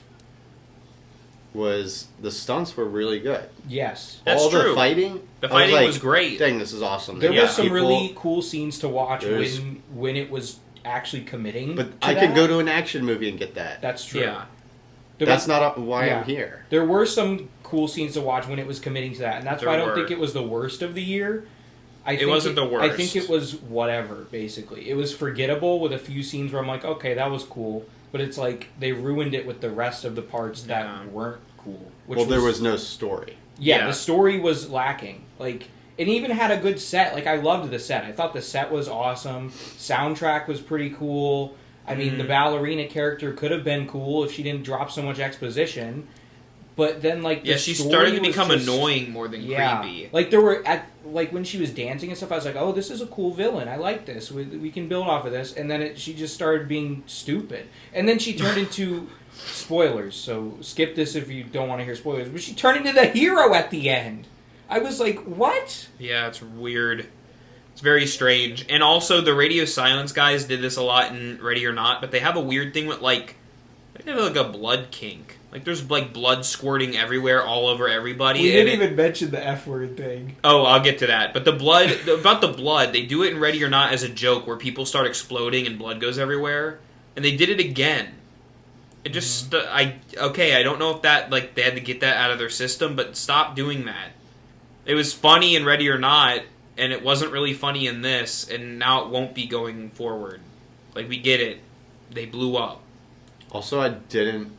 was the stunts were really good. Yes. That's all true. The fighting was great. Dang, this is awesome. There were some really cool scenes to watch when it was actually committing. But I could go to an action movie and get that. That's true. Yeah. That's not why I'm here. There were some cool scenes to watch when it was committing to that, and that's why I don't think it was the worst of the year. It wasn't the worst. I think it was whatever, basically. It was forgettable with a few scenes where I'm like, okay, that was cool. But it's like they ruined it with the rest of the parts that weren't cool. There was no story. Yeah, the story was lacking. Like, it even had a good set. Like, I loved the set. I thought the set was awesome. Soundtrack was pretty cool. I mean, the ballerina character could have been cool if she didn't drop so much exposition. But then, like, she started to become annoying more than creepy. Like, there were when she was dancing and stuff, I was like, oh, this is a cool villain. I like this. We can build off of this. And then she just started being stupid. And then she turned into spoilers. So skip this if you don't want to hear spoilers. But she turned into the hero at the end. I was like, what? Yeah, it's weird. It's very strange. And also, the radio silence guys did this a lot in Ready or Not, but they have a weird thing with, like, they have, like, a blood kink. Like, there's, like, blood squirting everywhere, all over everybody. We didn't even mention the F-word thing. Oh, I'll get to that. But about the blood, they do it in Ready or Not as a joke, where people start exploding and blood goes everywhere. And they did it again. It just, I don't know if that, like, they had to get that out of their system, but stop doing that. It was funny in Ready or Not, and it wasn't really funny in this, and now it won't be going forward. Like, we get it. They blew up. Also, I don't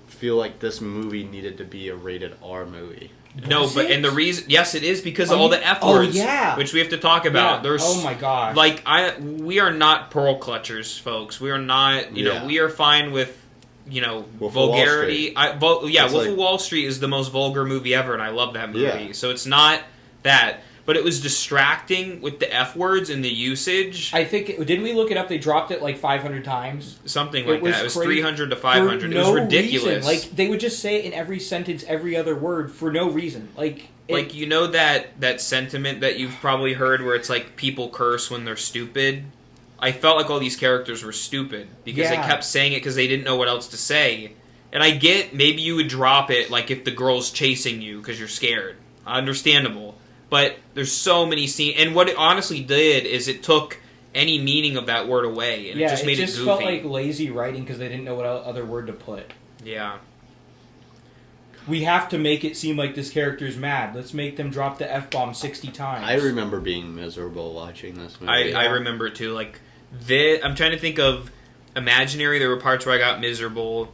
feel like this movie needed to be a rated R movie. And the reason, yes, it is because of all the F words, which we have to talk about. Yeah. There's, oh my god! Like we are not pearl clutchers, folks. We are not. You know, we are fine with vulgarity. Wolf of Wall Street is the most vulgar movie ever, and I love that movie. Yeah. So it's not that. But it was distracting with the F words and the usage. I think, didn't we look it up? They dropped it like 500 times. Something like that. It was 300 to 500. It was ridiculous. Reason. Like, they would just say it in every sentence, every other word, for no reason. Like, that sentiment that you've probably heard where it's like people curse when they're stupid? I felt like all these characters were stupid because they kept saying it because they didn't know what else to say. And I get, maybe you would drop it like if the girl's chasing you because you're scared. Understandable. But there's so many scenes, and what it honestly did is it took any meaning of that word away, and it just made it goofy. Felt like lazy writing because they didn't know what other word to put. Yeah. We have to make it seem like this character's mad. Let's make them drop the F-bomb 60 times. I remember being miserable watching this movie. I remember too. Like, I'm trying to think of Imaginary. There were parts where I got miserable.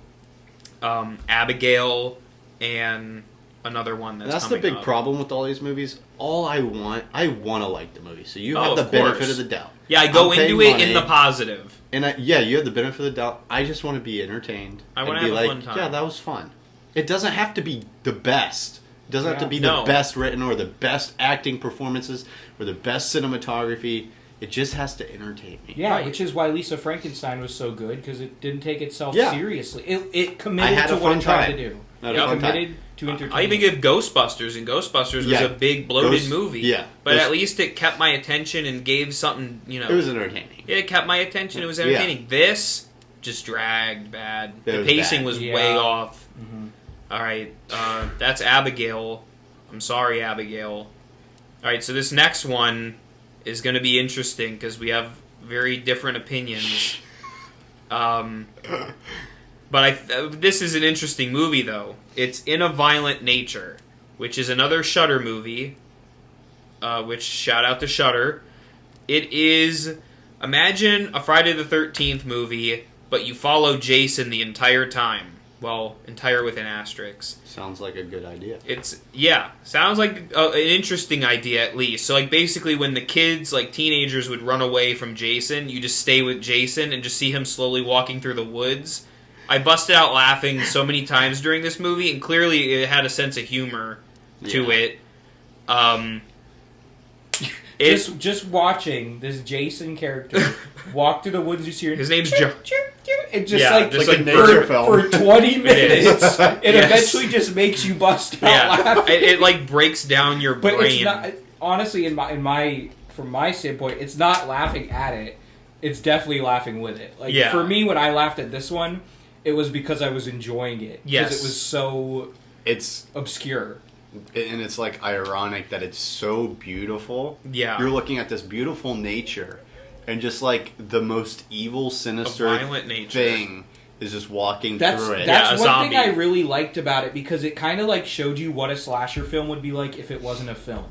Abigail and another one that's the big up. problem with all these movies. I want to like the movie, so you have the benefit of the doubt. Yeah, I go into it in the positive, and you have the benefit of the doubt. I just want to be entertained. I want to have a fun time. Yeah, that was fun. It doesn't have to be the best. It doesn't have to be the best written or the best acting performances or the best cinematography. It just has to entertain me. Yeah, which is why Lisa Frankenstein was so good, because it didn't take itself seriously. It committed to what it tried to do. It committed to entertain. I even give Ghostbusters, and Ghostbusters was a big bloated movie. Yeah. But at least it kept my attention and gave something, It was entertaining. It kept my attention. It was entertaining. Yeah. This just dragged bad. The pacing was way off. Mm-hmm. All right, that's Abigail. I'm sorry, Abigail. All right, so this next one is going to be interesting because we have very different opinions. But this is an interesting movie, though. It's In a Violent Nature, which is another Shudder movie, which, shout out to Shudder. It is, imagine a Friday the 13th movie, but you follow Jason the entire time. Well, entire with an asterisk. Sounds like a good idea. Sounds like an interesting idea at least. So, like, basically when the kids, like, teenagers would run away from Jason, you just stay with Jason and just see him slowly walking through the woods. I busted out laughing so many times during this movie, and clearly it had a sense of humor to it. Just watching this Jason character walk through the woods, you see his name's John. It just like a nature film for 20 minutes. It eventually just makes you bust out laughing. It like breaks down your brain. But it's not, honestly, from my standpoint, it's not laughing at it. It's definitely laughing with it. Like for me, when I laughed at this one, it was because I was enjoying it. Because it was so obscure. And it's like ironic that it's so beautiful. Yeah. You're looking at this beautiful nature, and just like the most evil, sinister thing is just walking through it. That's one thing I really liked about it, because it kind of like showed you what a slasher film would be like if it wasn't a film.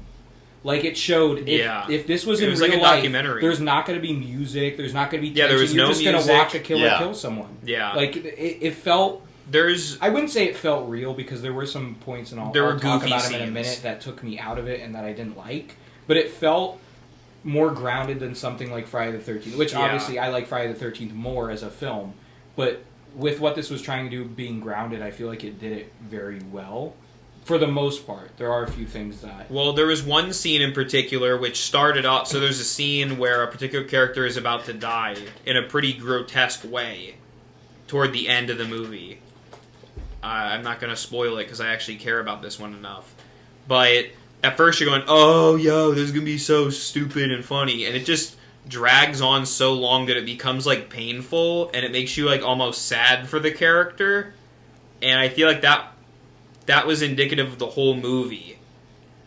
Like it showed if this was in real like a life, documentary. There's not going to be music. There's not going to be tension. There was You're no just going to watch a killer kill someone. Yeah. Like it felt. I wouldn't say it felt real, because there were some points, and I'll talk about them in a minute, that took me out of it and that I didn't like. But it felt more grounded than something like Friday the 13th, which obviously I like Friday the 13th more as a film. But with what this was trying to do, being grounded, I feel like it did it very well. For the most part. There are a few things that... Well, there was one scene in particular which started off... So there's a scene where a particular character is about to die in a pretty grotesque way toward the end of the movie. I'm not going to spoil it because I actually care about this one enough. But at first you're going, oh, yo, this is going to be so stupid and funny. And it just drags on so long that it becomes, like, painful. And it makes you, like, almost sad for the character. And I feel like that was indicative of the whole movie.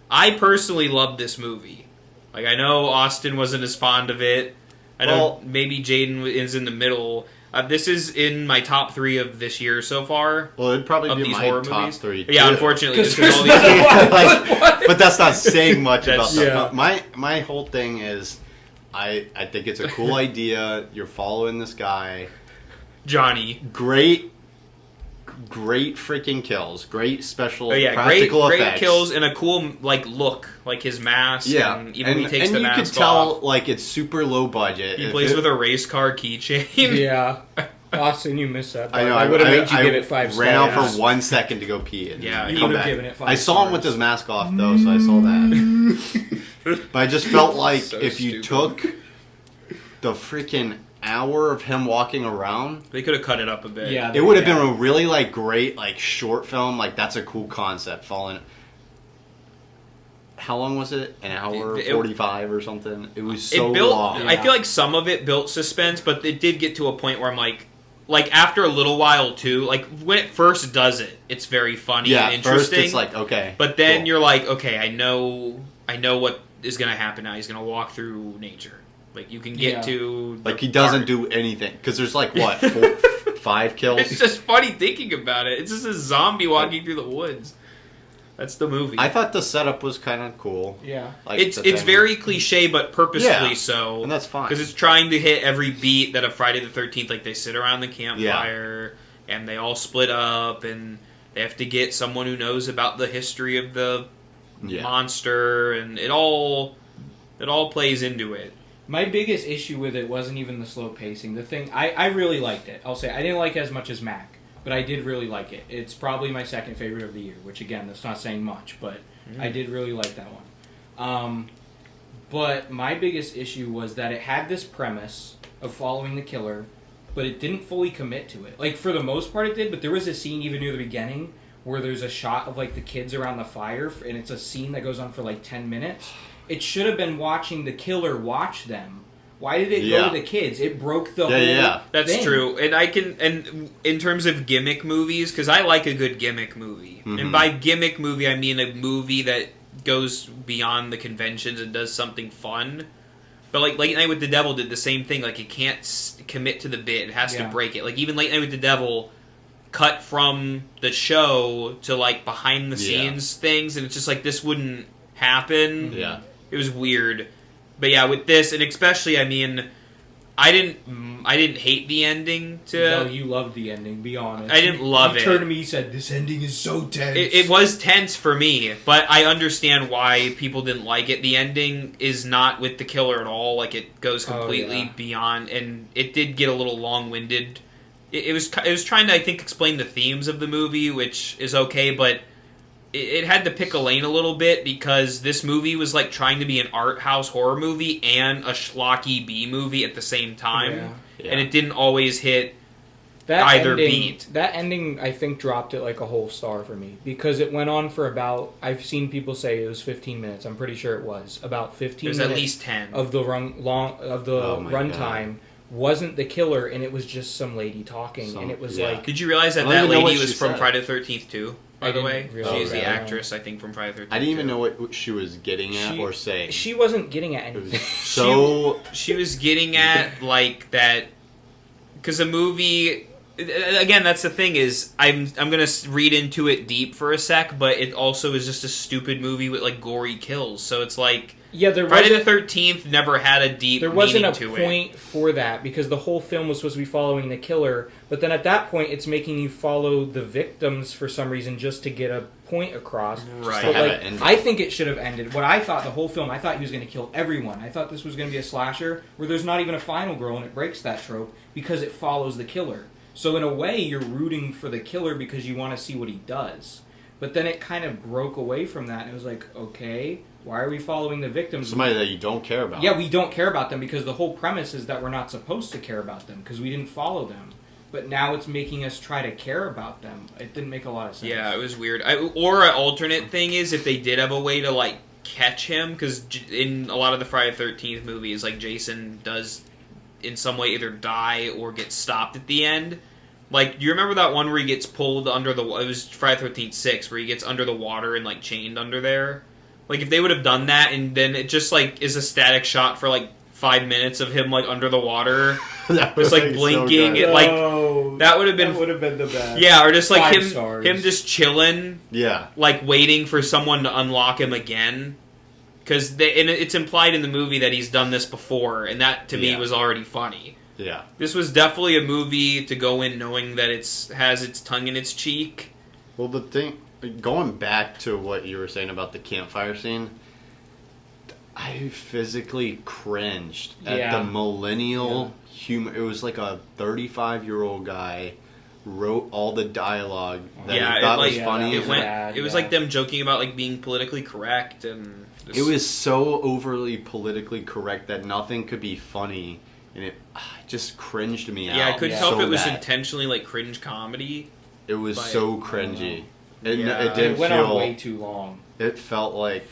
I personally loved this movie. Like, I know Austin wasn't as fond of it. I know maybe Jaden is in the middle. This is in my top 3 of this year so far. Well, it'd probably be my top movies. 3 too. Yeah, unfortunately. Just all these but that's not saying much about that. My whole thing is, I think it's a cool idea. You're following this guy. Johnny. Great freaking kills. Great special practical effects. Great kills and a cool look, like his mask. Yeah, and even when he takes the mask off. And you could tell like it's super low budget. He plays with a race car keychain. Yeah. Austin, you missed that. I know. I would have made you give it 5 stars. Ran out for 1 second to go pee. And he would have given it 5 stars. I saw him with his mask off though, so I saw that. But I just felt like if you took the freaking hour of him walking around, they could have cut it up a bit. Yeah, it would have been a really great short film. That's a cool concept. How long was it? An hour 45 or something. It was so long. I feel like some of it built suspense, but it did get to a point where I'm like after a little while too. Like when it first does it, it's very funny and interesting. First it's like okay, but then you're like, okay, I know what is going to happen now. He's going to walk through nature. Like, you can get to... he doesn't do anything. Because there's, 5 kills? It's just funny thinking about it. It's just a zombie walking through the woods. That's the movie. I thought the setup was kind of cool. Yeah. It's very cliche, but purposefully so. And that's fine. Because it's trying to hit every beat that a Friday the 13th, they sit around the campfire, and they all split up, and they have to get someone who knows about the history of the monster, and it all plays into it. My biggest issue with it wasn't even the slow pacing. The thing, I really liked it. I'll say, I didn't like it as much as Mac, but I did really like it. It's probably my second favorite of the year, which again, that's not saying much, but I did really like that one. But my biggest issue was that it had this premise of following the killer, but it didn't fully commit to it. Like, for the most part it did, but there was a scene even near the beginning where there's a shot of, the kids around the fire, and it's a scene that goes on for, 10 minutes. It should have been watching the killer watch them. Why did it go to the kids? It broke the whole thing. That's true. And in terms of gimmick movies, because I like a good gimmick movie. Mm-hmm. And by gimmick movie, I mean a movie that goes beyond the conventions and does something fun. But Late Night with the Devil did the same thing. It can't commit to the bit. It has to break it. Even Late Night with the Devil cut from the show to behind the scenes things, and it's just this wouldn't happen. Yeah. It was weird. But yeah, with this, and especially, I didn't hate the ending. No, you loved the ending. Be honest. I didn't love it. You turned to me. You said, "This ending is so tense." It was tense for me, but I understand why people didn't like it. The ending is not with the killer at all. Like, it goes completely beyond, and it did get a little long-winded. It was trying to, I think, explain the themes of the movie, which is okay, but it had to pick a lane a little bit because this movie was like trying to be an art house horror movie and a schlocky B movie at the same time, and it didn't always hit either beat. That ending, I think, dropped it like a whole star for me because it went on for about. I've seen people say it was 15 minutes. I'm pretty sure it was about 15. It was at least 10 of the runtime. Wasn't the killer, and it was just some lady talking, and it was like... Did you realize that lady was from Friday the 13th, too, by the way? She's the actress, I think, from Friday the 13th. I didn't even know what she was getting at or saying. She wasn't getting at anything. She was getting at, like, that... Because the movie... Again, that's the thing, is I'm going to read into it deep for a sec, but it also is just a stupid movie with, like, gory kills. So it's like... Yeah, Friday the 13th never had a deep meaning to it. There wasn't a point for that, because the whole film was supposed to be following the killer, but then at that point, it's making you follow the victims for some reason just to get a point across. Right. So, like, I think it should have ended. What I thought, the whole film, I thought he was going to kill everyone. I thought this was going to be a slasher where there's not even a final girl, and it breaks that trope because it follows the killer. So in a way, you're rooting for the killer because you want to see what he does. But then it kind of broke away from that, and it was like, okay... Why are we following the victims? Somebody that you don't care about. Yeah, we don't care about them because the whole premise is that we're not supposed to care about them because we didn't follow them. But now it's making us try to care about them. It didn't make a lot of sense. Yeah, it was weird. Or an alternate thing is if they did have a way to, like, catch him, because in a lot of the Friday the 13th movies, like, Jason does in some way either die or get stopped at the end. Like, do you remember that one where he gets pulled under the... It was Friday the 13th 6, where he gets under the water and, like, chained under there? Like, if they would have done that, and then it just, like, is a static shot for, like, 5 minutes of him, like, under the water. Just, like, blinking. So like, that would have been... That would have been the best. Yeah, or just, like, him just chilling. Yeah. Like, waiting for someone to unlock him again. Because it's implied in the movie that he's done this before, and that, to me, was already funny. Yeah. This was definitely a movie to go in knowing that has its tongue in its cheek. Well, the thing... Going back to what you were saying about the campfire scene, I physically cringed at the millennial humor. It was like a 35-year-old guy wrote all the dialogue that he thought was funny. It was like them joking about, like, being politically correct, and it was so overly politically correct that nothing could be funny, and it just cringed me out. Yeah, I couldn't tell if it was intentionally, like, cringe comedy. It was so cringy. It went on way too long. It felt like...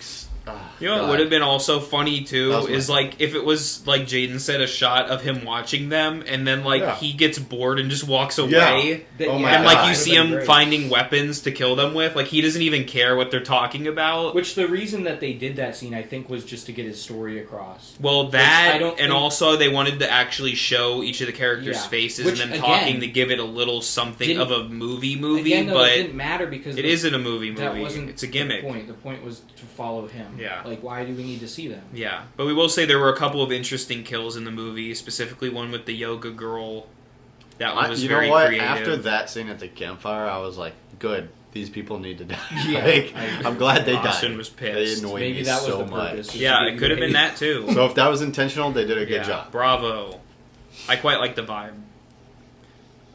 You know what would have been also funny, too, is, like, if it was, like Jaden said, a shot of him watching them, and then, like, he gets bored and just walks away. Yeah. And, like, you see him finding weapons to kill them with. Like, he doesn't even care what they're talking about. Which the reason that they did that scene, I think, was just to get his story across. Well, also they wanted to actually show each of the characters' faces and them talking to give it a little something of a movie, again, though, but it didn't matter because it isn't a movie. That wasn't it's a gimmick. The point. The point was to follow him. Yeah. Like, why do we need to see them? Yeah. But we will say there were a couple of interesting kills in the movie, specifically one with the yoga girl. That one was very creative. After that scene at the campfire, I was like, good. These people need to die. Yeah, like, I'm glad they Austin died. Was pissed. They annoyed Maybe me that was so the purpose. much. Yeah, it could have been that too. So if that was intentional, they did a good job. Bravo. I quite like the vibe.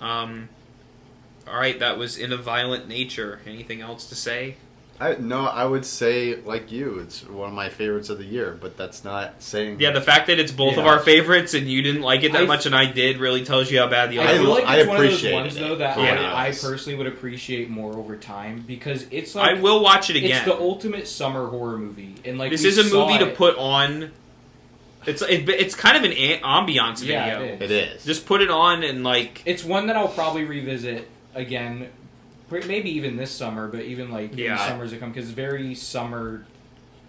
Alright, that was In a Violent Nature. Anything else to say? I would say, like you, it's one of my favorites of the year, but that's not saying... Yeah, the fact that it's both of our favorites and you didn't like it that much and I did really tells you how bad the other I feel like it's one of those ones, though, that I personally would appreciate more over time, because it's like... I will watch it again. It's the ultimate summer horror movie. And like this is a movie to put on... It's kind of an ambiance video. Yeah, it is. Just put it on and, like... It's one that I'll probably revisit again... Maybe even this summer, but even like in the summers that come, because it's very summer.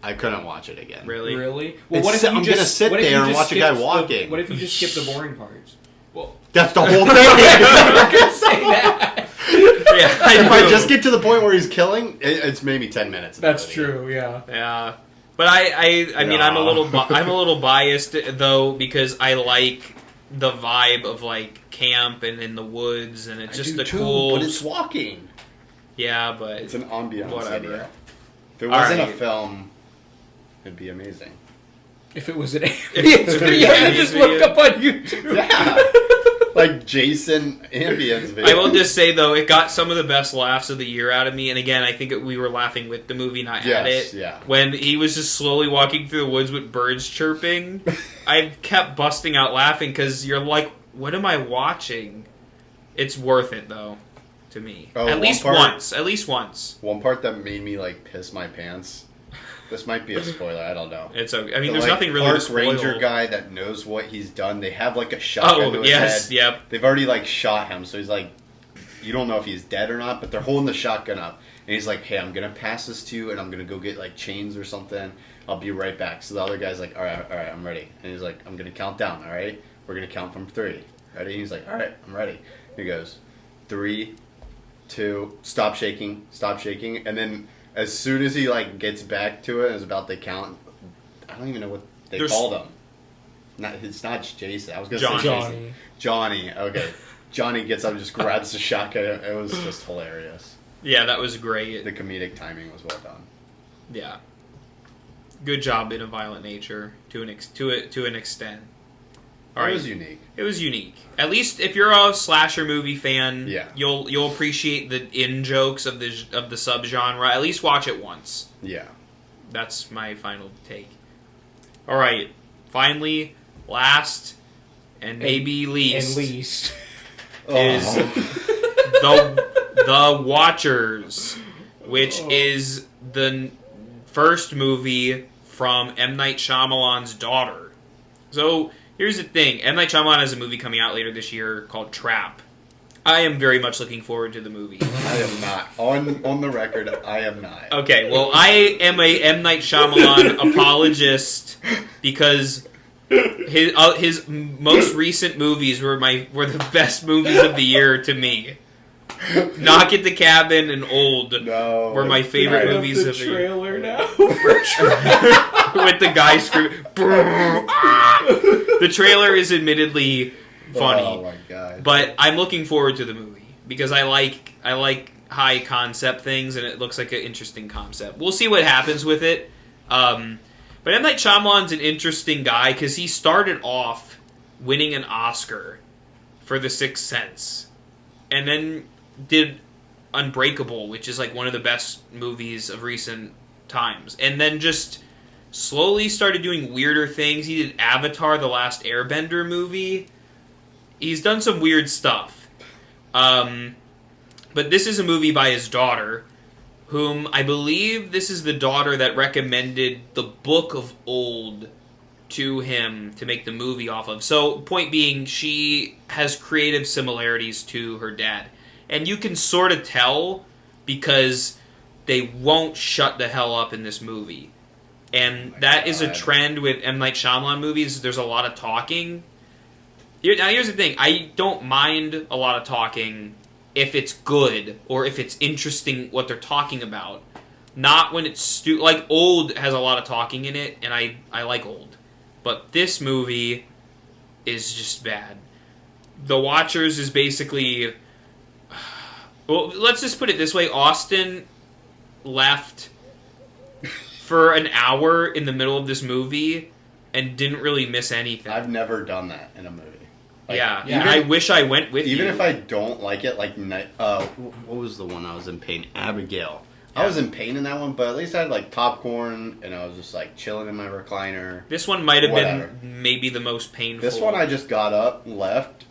I couldn't watch it again. Really? Well, what if I'm gonna sit there and watch a guy walking. What if you just skip the boring parts? Well, that's the whole thing. I'm gonna say that. If I just get to the point where he's killing, it's maybe 10 minutes. That's true. Yeah. Yeah. But I mean, I'm a little biased though, because I like the vibe of like camp and in the woods, and it's just cool. But it's walking. Yeah, but it's an ambiance. Whatever. Idea. If it wasn't a film, it'd be amazing. If it was an ambience video, I just looked up on YouTube. Yeah. Like Jason ambience video. I will just say, though, it got some of the best laughs of the year out of me. And again, I think we were laughing with the movie, not at it. Yeah. When he was just slowly walking through the woods with birds chirping, I kept busting out laughing because you're like, what am I watching? It's worth it, though, to me. Oh, at least once. At least once. One part that made me, like, piss my pants. This might be a spoiler. I don't know. It's okay. I mean, there's nothing really to spoil. Ranger guy that knows what he's done. They have like a shotgun to his head. Yep. They've already like shot him, so he's like, you don't know if he's dead or not. But they're holding the shotgun up, and he's like, "Hey, I'm gonna pass this to you, and I'm gonna go get like chains or something. I'll be right back." So the other guy's like, "All right, I'm ready." And he's like, "I'm gonna count down. All right, we're gonna count from 3. Ready?" And he's like, "All right, I'm ready." He goes, 3, 2, stop shaking, and then. As soon as he like gets back to it and is about to count, I don't even know what they called him. It's not Jason. I was gonna say Jason. Johnny. Okay. Johnny gets up and just grabs the shotgun. It was just hilarious. Yeah, that was great. The comedic timing was well done. Yeah. Good job in A Violent Nature to an extent. It was unique. It was unique. At least if you're a slasher movie fan, yeah. you'll appreciate the in-jokes of the subgenre. At least watch it once. Yeah. That's my final take. All right. Finally, last and maybe least. Is The Watchers, which is the first movie from M. Night Shyamalan's daughter. So... here's the thing. M. Night Shyamalan has a movie coming out later this year called Trap. I am very much looking forward to the movie. I am not. On the record, I am not. Okay, well, I am a M. Night Shyamalan apologist because his most recent movies were the best movies of the year to me. Knock at the Cabin and Old were my favorite movies of the year. Trailer now. With the guy screaming. The trailer is admittedly funny. Oh my god! But I'm looking forward to the movie because I like high concept things, and it looks like an interesting concept. We'll see what happens with it. But M. Night Shyamalan's an interesting guy because he started off winning an Oscar for The Sixth Sense, and then did Unbreakable, which is like one of the best movies of recent times, and then just slowly started doing weirder things. He did Avatar: The Last Airbender movie. He's done some weird stuff. But this is a movie by his daughter, whom I believe this is the daughter that recommended the Book of Old to him to make the movie off of. So, point being, she has creative similarities to her dad. And you can sort of tell because they won't shut the hell up in this movie. And that is a trend with M. Night Shyamalan movies. There's a lot of talking. Now, here's the thing. I don't mind a lot of talking if it's good or if it's interesting what they're talking about. Not when it's like Old has a lot of talking in it, and I like Old. But this movie is just bad. The Watchers is basically... Well, let's just put it this way. Austin left for an hour in the middle of this movie and didn't really miss anything. I've never done that in a movie. Like, yeah. I wish I went with you. Even if I don't like it, like, what was the one I was in pain? Abigail. Yeah. I was in pain in that one, but at least I had, like, popcorn, and I was just, like, chilling in my recliner. This one might have been maybe the most painful. This one I just got up, left,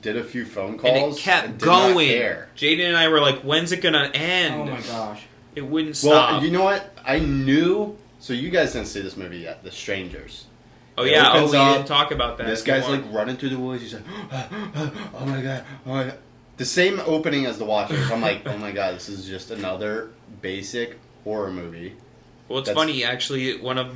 did a few phone calls, and it kept going. Jaden and I were like, when's it gonna end? Oh my gosh. It wouldn't stop. Well, you know what? I knew... So you guys didn't see this movie yet, The Strangers. Oh, yeah. We didn't talk about that. This guy's, like, running through the woods. He's like, oh, my God. Oh, my God. The same opening as The Watchers. I'm like, oh, my God. This is just another basic horror movie. Well, it's funny, actually. One of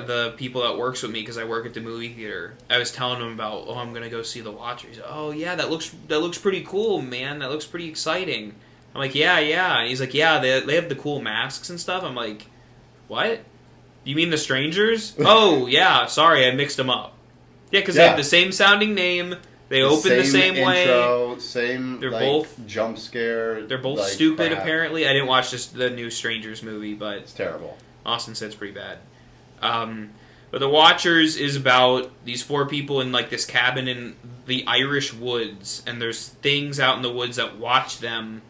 the people that works with me, because I work at the movie theater, I was telling him about, I'm going to go see The Watchers. He's like, oh, yeah, that looks pretty cool, man. That looks pretty exciting. I'm like, yeah. And he's like, yeah, they have the cool masks and stuff. I'm like, what? You mean The Strangers? Oh, yeah, sorry, I mixed them up. Yeah, because they have the same sounding name. They open the same intro, way. They're like, both jump scare. They're both stupid. Crap. Apparently, I didn't watch the new Strangers movie, but it's terrible. Austin said it's pretty bad. But The Watchers is about these 4 people in like this cabin in the Irish woods, and there's things out in the woods that watch them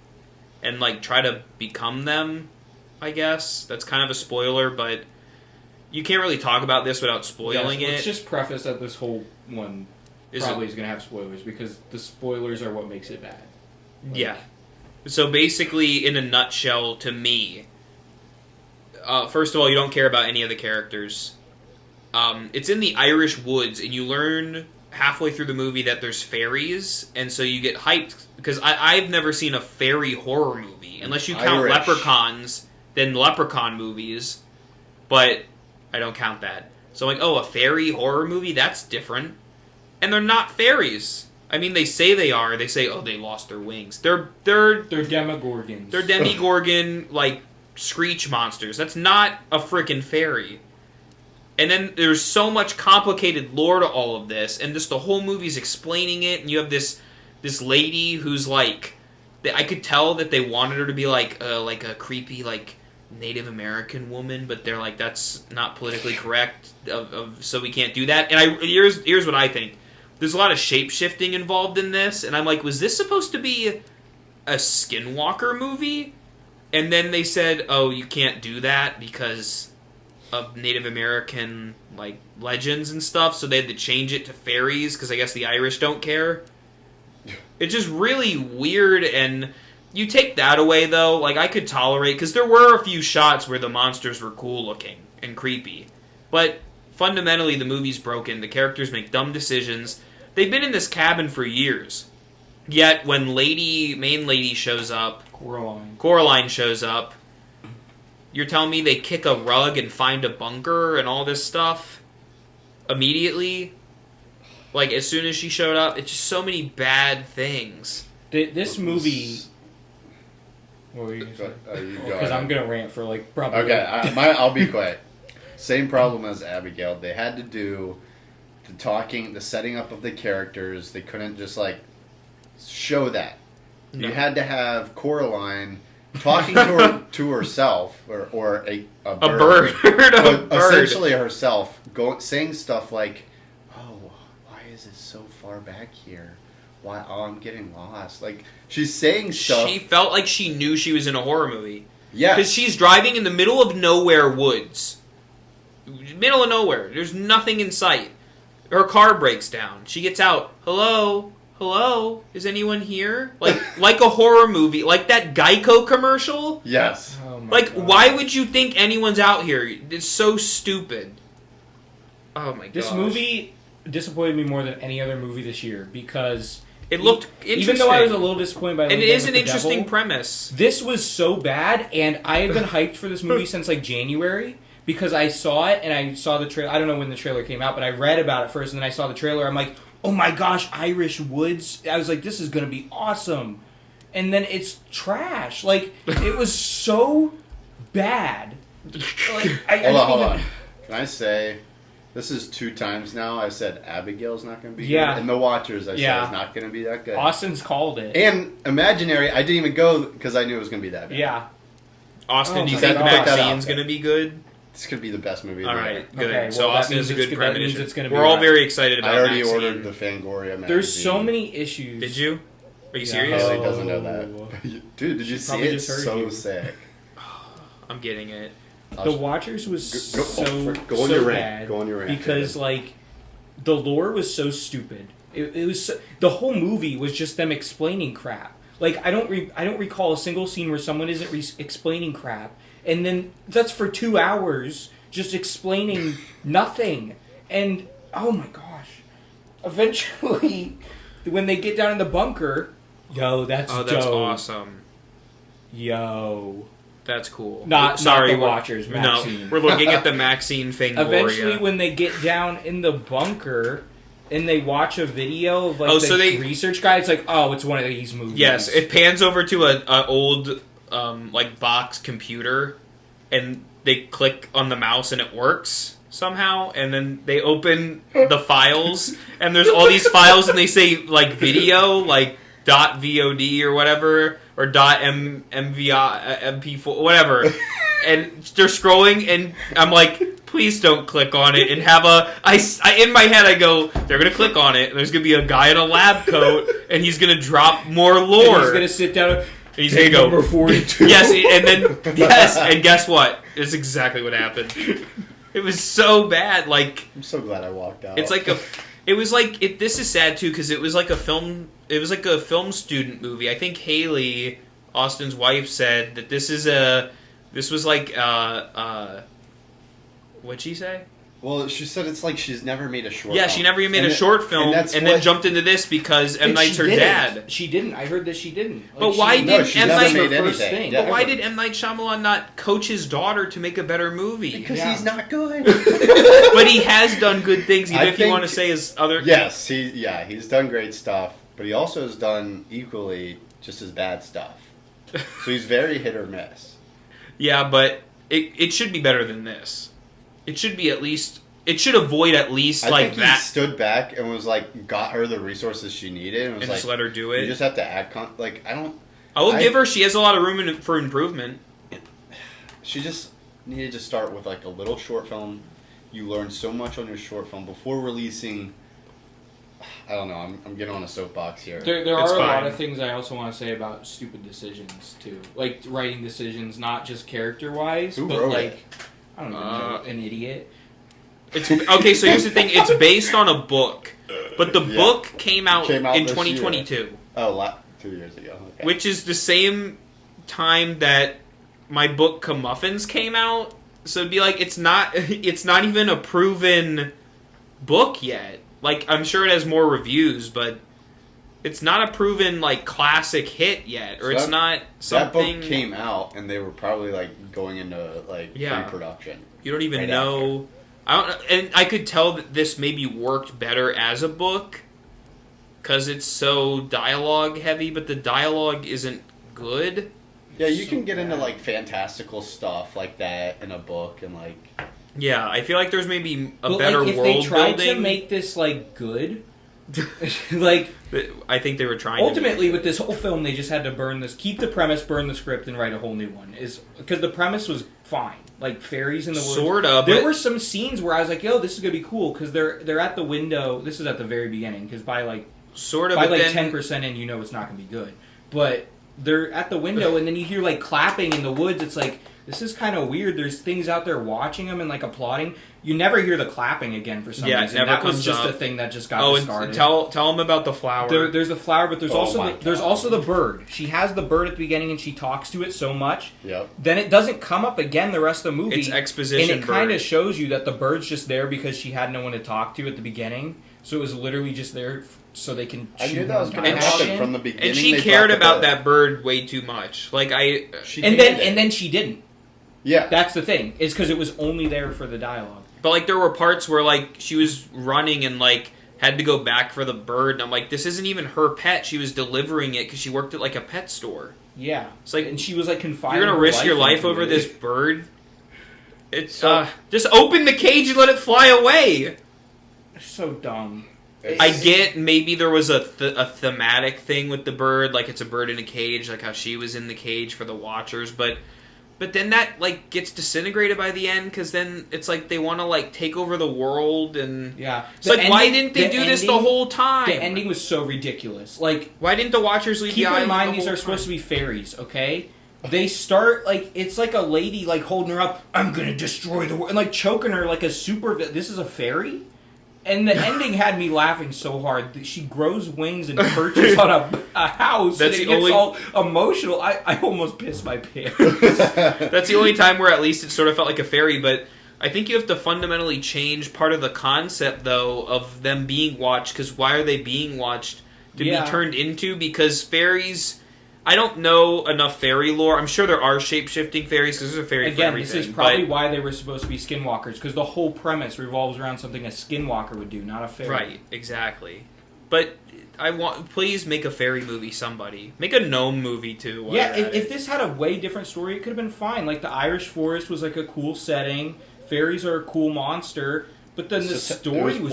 and like try to become them. I guess that's kind of a spoiler, but you can't really talk about this without spoiling it. Let's just preface that this whole one is going to have spoilers, because the spoilers are what makes it bad. Yeah. So basically, in a nutshell, to me, first of all, you don't care about any of the characters. It's in the Irish woods, and you learn halfway through the movie that there's fairies, and so you get hyped, because I've never seen a fairy horror movie, unless you count Leprechauns, then Leprechaun movies, but I don't count that. So I'm like, oh, a fairy horror movie? That's different. And they're not fairies. I mean, they say they are. They say, oh, they lost their wings. They're Demogorgons. They're Demogorgon, like, screech monsters. That's not a frickin' fairy. And then there's so much complicated lore to all of this, and just the whole movie's explaining it, and you have this lady who's, like, I could tell that they wanted her to be, like a creepy, like, Native American woman, but they're like, that's not politically correct, so we can't do that. And here's what I think. There's a lot of shape-shifting involved in this, and I'm like, was this supposed to be a Skinwalker movie? And then they said, oh, you can't do that because of Native American, like, legends and stuff, so they had to change it to fairies, because I guess the Irish don't care. It's just really weird, and you take that away, though, like, I could tolerate, because there were a few shots where the monsters were cool-looking and creepy. But fundamentally, the movie's broken. The characters make dumb decisions. They've been in this cabin for years. Yet, when main lady shows up, Coraline shows up, you're telling me they kick a rug and find a bunker and all this stuff immediately? Like, as soon as she showed up, it's just so many bad things. This movie... What were you going to say? Because I'm going to rant for, like, probably... Okay, I'll be quiet. Same problem as Abigail. They had to do the talking, the setting up of the characters. They couldn't just, like, show that. No. You had to have Coraline talking to herself, or a bird. Essentially herself, saying stuff like, oh, why is it so far back here? Why? Oh, I'm getting lost. Like, she's saying stuff. She felt like she knew she was in a horror movie. Yeah. Because she's driving in the middle of nowhere woods. Middle of nowhere. There's nothing in sight. Her car breaks down. She gets out. Hello? Hello? Is anyone here? Like a horror movie. Like that Geico commercial? Yes. Oh my God. Why would you think anyone's out here? It's so stupid. Oh my god. This movie disappointed me more than any other movie this year, because it looked interesting. Even though I was a little disappointed by it. And it is an interesting premise. This was so bad, and I have been hyped for this movie since, like, January. Because I saw it, and I saw the trailer. I don't know when the trailer came out, but I read about it first, and then I saw the trailer. I'm like, oh my gosh, Irish woods. I was like, this is going to be awesome. And then it's trash. Like, it was so bad. Like, hold on. Can I say, this is 2 times now I said Abigail's not going to be good. And The Watchers I said is not going to be that good. Austin's called it. And Imaginary, I didn't even go because I knew it was going to be that bad. Yeah. Austin, do you think Maxine's going to be good? This could be the best movie. All right, good. Okay, so Austin is a good premonition. We're all very excited about I already Maxine. ordered the Fangoria magazine. There's so many issues. Did you? Are you serious? Haley doesn't know that. Dude, did you see it? It's so sick. I'm getting it. The Watchers was so bad. Go on your rant. Because, like, the lore was so stupid. It was the whole movie was just them explaining crap. Like, I don't recall a single scene where someone isn't explaining crap. And then that's for 2 hours just explaining nothing. And, oh my gosh. Eventually, when they get down in the bunker, that's dope. That's awesome. That's cool. Not the Watchers, Maxine. No, we're looking at the Maxine thing. Eventually, when they get down in the bunker and they watch a video of, like, research guy, it's like, oh, it's one of these movies. Yes, it pans over to a old... like box computer, and they click on the mouse and it works, somehow, and then they open the files, and there's all these files, and they say, like, video, like, .vod or whatever, or .mp4, whatever, and they're scrolling, and I'm like, please don't click on it, and have in my head I go, they're gonna click on it, and there's gonna be a guy in a lab coat, and he's gonna drop more lore. And he's gonna sit down and he's gonna go, number 42. Yes, and guess what? It's exactly what happened. It was so bad. Like, I'm so glad I walked out. It's like this is sad too, because it was like a film student movie. I think Haley, Austin's wife, said that this was like what'd she say? Well, she said it's like she's never made a short film. Yeah, she never even made a short film, and then jumped into this because M. Night's her dad. She didn't. I heard that she didn't. Like, but why did M. Night... Yeah, but why did M. Night Shyamalan not coach his daughter to make a better movie? Because he's not good. But he has done good things, even if you want to say his other... Yes, he's done great stuff, but he also has done equally just as bad stuff. So he's very hit or miss. Yeah, but it should be better than this. It should be at least... It should avoid at least I like think that. He stood back and was like, got her the resources she needed, and was and like, just let her do it. You just have to add I will give her. She has a lot of room for improvement. She just needed to start with like a little short film. You learn so much on your short film before releasing. I don't know. I'm getting on a soapbox here. There are a lot of things I also want to say about stupid decisions too, like writing decisions, not just character wise, but like it? I don't know, an idiot. It's okay. So here's the thing: it's based on a book, but the book came out in 2022. Year. Oh, 2 years ago. Okay. Which is the same time that my book Comeuffins came out. So it'd be like it's not even a proven book yet. Like, I'm sure it has more reviews, but it's not a proven like classic hit yet, or so it's not something. That book came out, and they were probably like going into like pre-production. You don't even know. After. I don't, and I could tell that this maybe worked better as a book because it's so dialogue heavy, but the dialogue isn't good. Yeah, you can get into like fantastical stuff like that in a book, and like. Yeah, I feel like there's maybe a better world building. If they tried to make this like good, like I think they were trying. Ultimately, with this whole film, they just had to keep the premise, burn the script, and write a whole new one. Because the premise was fine. Like fairies in the woods. Sort of. There were some scenes where I was like, "Yo, this is gonna be cool," because they're at the window. This is at the very beginning, because by 10% in, you know it's not gonna be good. But they're at the window, and then you hear like clapping in the woods. It's like, this is kind of weird. There's things out there watching them and like applauding. You never hear the clapping again for some reason. That was just a thing that just got discarded. Tell them about the flower. There's the flower, but there's also the bird. She has the bird at the beginning, and she talks to it so much. Yep. Then it doesn't come up again the rest of the movie. It's exposition. And it kind of shows you that the bird's just there because she had no one to talk to at the beginning. So it was literally just there so they can. I knew that was going to happen from the beginning. And she cared about that bird way too much. Like and then she didn't. Yeah, that's the thing. Is because it was only there for the dialogue. But like there were parts where like she was running and like had to go back for the bird, and I'm like, this isn't even her pet. She was delivering it because she worked at like a pet store. Yeah, it's like, and she was like confined. You're gonna risk your life over this bird? It's just open the cage and let it fly away. So dumb. I get maybe there was a thematic thing with the bird, like it's a bird in a cage, like how she was in the cage for the Watchers, but then that like gets disintegrated by the end because then it's like they want to like take over the world and it's like why didn't they do this the whole time? The ending was so ridiculous. Like why didn't the Watchers leave the island? Keep in mind these are supposed to be fairies, okay? They start like it's like a lady like holding her up. I'm gonna destroy the world and like choking her like a super. This is a fairy. And the ending had me laughing so hard. She grows wings and perches on a house, and it gets all emotional. I almost pissed my pants. That's the only time where at least it sort of felt like a fairy, but I think you have to fundamentally change part of the concept, though, of them being watched, because why are they being watched? To be turned into? Because fairies... I don't know enough fairy lore. I'm sure there are shape-shifting fairies because there's a fairy for everything. This is probably why they were supposed to be skinwalkers, because the whole premise revolves around something a skinwalker would do, not a fairy. Right, exactly. But please make a fairy movie, somebody. Make a gnome movie, too. Yeah, if this had a way different story, it could have been fine. Like, the Irish Forest was like a cool setting. fairies are a cool monster, but then the story was